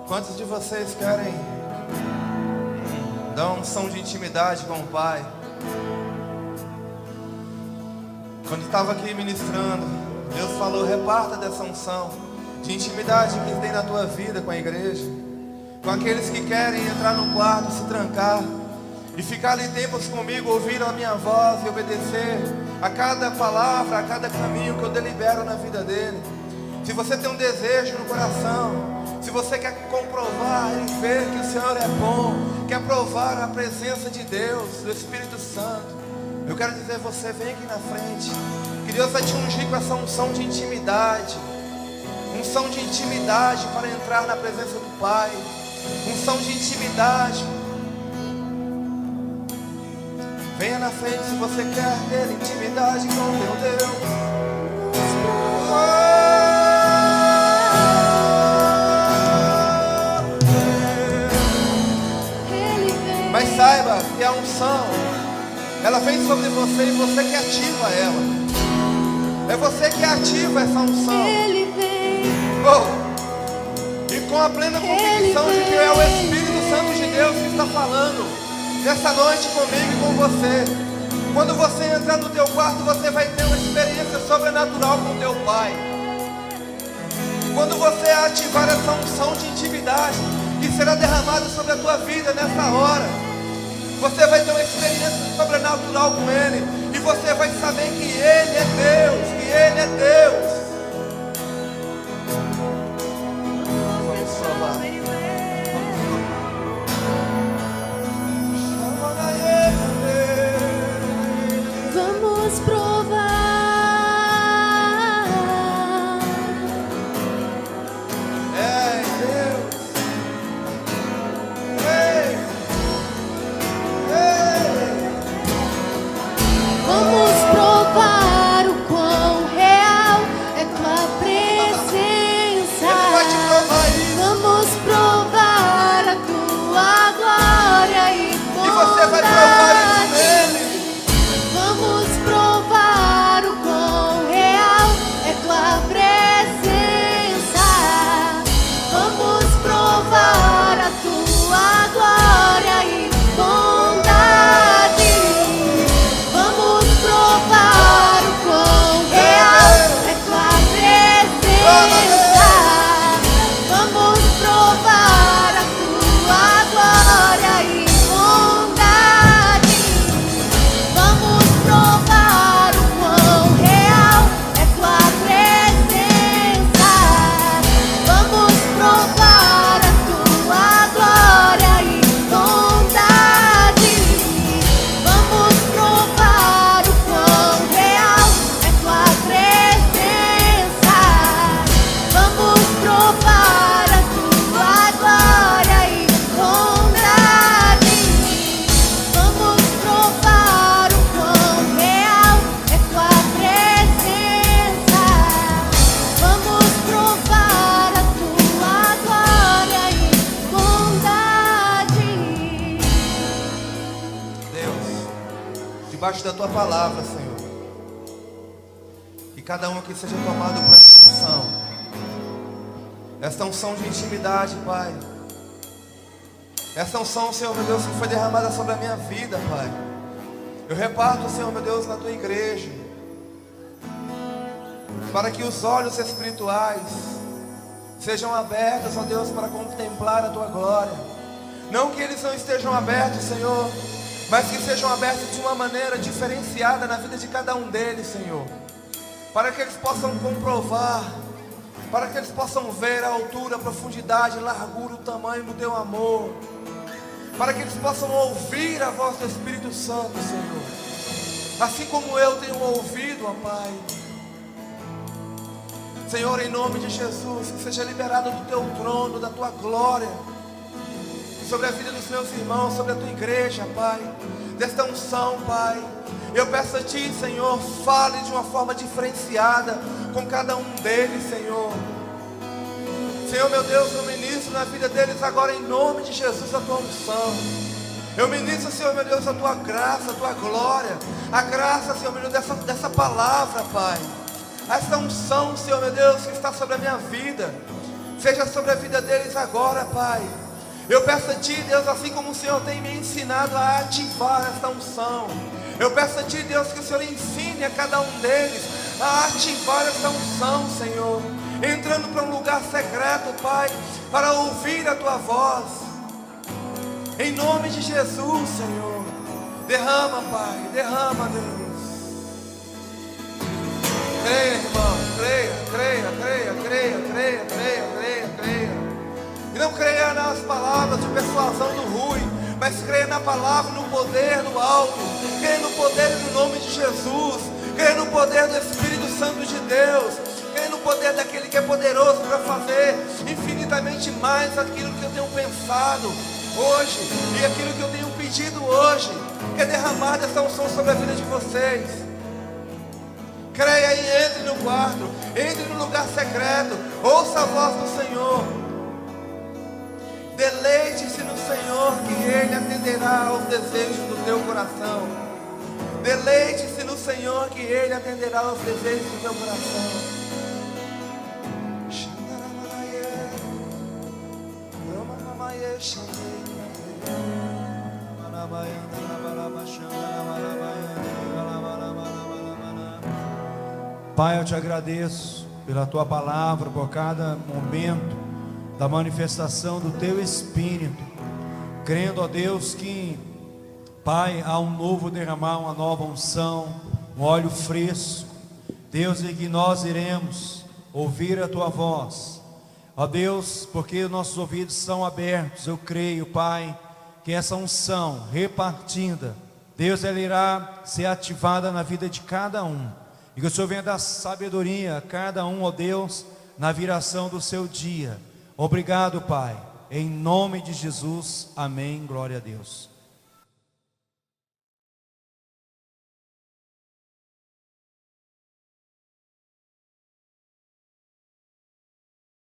Quantos de vocês querem dar uma unção de intimidade com o Pai? Quando estava aqui ministrando, Deus falou: reparta dessa unção de intimidade que tem na tua vida com a igreja, com aqueles que querem entrar no quarto, se trancar e ficar ali tempos comigo, ouvir a minha voz e obedecer a cada palavra, a cada caminho que eu delibero na vida dele. Se você tem um desejo no coração, se você quer comprovar e ver que o Senhor é bom, quer provar a presença de Deus, do Espírito Santo, eu quero dizer a você: vem aqui na frente, que Deus vai te ungir com essa unção de intimidade. Unção de intimidade para entrar na presença do Pai. Unção de intimidade. Venha na frente se você quer ter intimidade com o teu Deus. Mas saiba que a unção, ela vem sobre você e você que ativa ela. É você que ativa essa unção. E com a plena convicção de que é o Espírito Santo de Deus que está falando nessa noite comigo e com você. Quando você entrar no teu quarto, você vai ter uma experiência sobrenatural com o teu Pai. Quando você ativar essa unção de intimidade que será derramada sobre a tua vida nessa hora, você vai ter uma experiência sobrenatural com Ele. E você vai saber que Ele é Deus, que Ele é Deus. Vamos provar. É Deus. Ei. Ei. Vamos provar o quão real é tua presença. Ele vai te provar isso. Vamos provar a tua glória e você vai provar isso nele. Vamos provar o quão real é tua presença. Vamos provar a tua glória e bondade. Vamos provar o quão real é tua presença. Vamos provar a tua glória e bondade. Vamos provar o quão real é tua presença. Vamos provar a tua glória e bondade. Vamos provar o quão real é tua presença. Vamos provar a tua glória e bondade. Vamos provar o quão real é tua presença. Vamos provar a tua glória e bondade. Deus, debaixo da tua palavra, Senhor, que cada um aqui seja tomado por essa unção de intimidade, Pai. Essa unção, Senhor meu Deus, que foi derramada sobre a minha vida, Pai. Eu reparto, Senhor meu Deus, na tua igreja, para que os olhos espirituais sejam abertos, ó Deus, para contemplar a tua glória. Não que eles não estejam abertos, Senhor, mas que sejam abertos de uma maneira diferenciada na vida de cada um deles, Senhor, para que eles possam comprovar, para que eles possam ver a altura, a profundidade, a largura, o tamanho do teu amor, para que eles possam ouvir a voz do Espírito Santo, Senhor, assim como eu tenho ouvido, ó Pai. Senhor, em nome de Jesus, que seja liberado do teu trono, da tua glória, sobre a vida dos meus irmãos, sobre a tua igreja, Pai, desta unção, Pai. Eu peço a Ti, Senhor, fale de uma forma diferenciada com cada um deles, Senhor. Senhor, meu Deus, eu ministro na vida deles agora, em nome de Jesus, a tua unção. Eu ministro, Senhor, meu Deus, a tua graça, a tua glória, a graça, Senhor, meu Deus, dessa palavra, Pai. essa unção, Senhor meu Deus, que está sobre a minha vida, seja sobre a vida deles agora, Pai. Eu peço a Ti, Deus, assim como o Senhor tem me ensinado a ativar esta unção, eu peço a Ti, Deus, que o Senhor ensine a cada um deles a ativar esta unção, Senhor, entrando para um lugar secreto, Pai, para ouvir a Tua voz, em nome de Jesus, Senhor. Derrama, Pai, derrama, Deus. Creia, irmão, creia. E não creia nas palavras de persuasão do ruim, mas creia na palavra, no poder do alto. Creia no poder e no nome de Jesus. Creia no poder do Espírito Santo de Deus. Creia no poder daquele que é poderoso para fazer infinitamente mais aquilo que eu tenho pensado hoje e aquilo que eu tenho pedido hoje, que é derramar essa unção sobre a vida de vocês. Creia e entre no quarto, entre no lugar secreto, ouça a voz do Senhor. Deleite-se no Senhor, que Ele atenderá aos desejos do teu coração. Deleite-se no Senhor, que Ele atenderá aos desejos do teu coração. Pai, eu te agradeço pela tua palavra, por cada momento da manifestação do teu Espírito, crendo, ó Deus, que, Pai, há um novo derramar, uma nova unção, um óleo fresco, Deus, e que nós iremos ouvir a tua voz, ó Deus, porque nossos ouvidos são abertos. Eu creio, Pai, que essa unção repartida, Deus, ela irá ser ativada na vida de cada um, e que o Senhor venha dar sabedoria a cada um, ó Deus, na viração do seu dia. Obrigado, Pai, em nome de Jesus, amém, glória a Deus.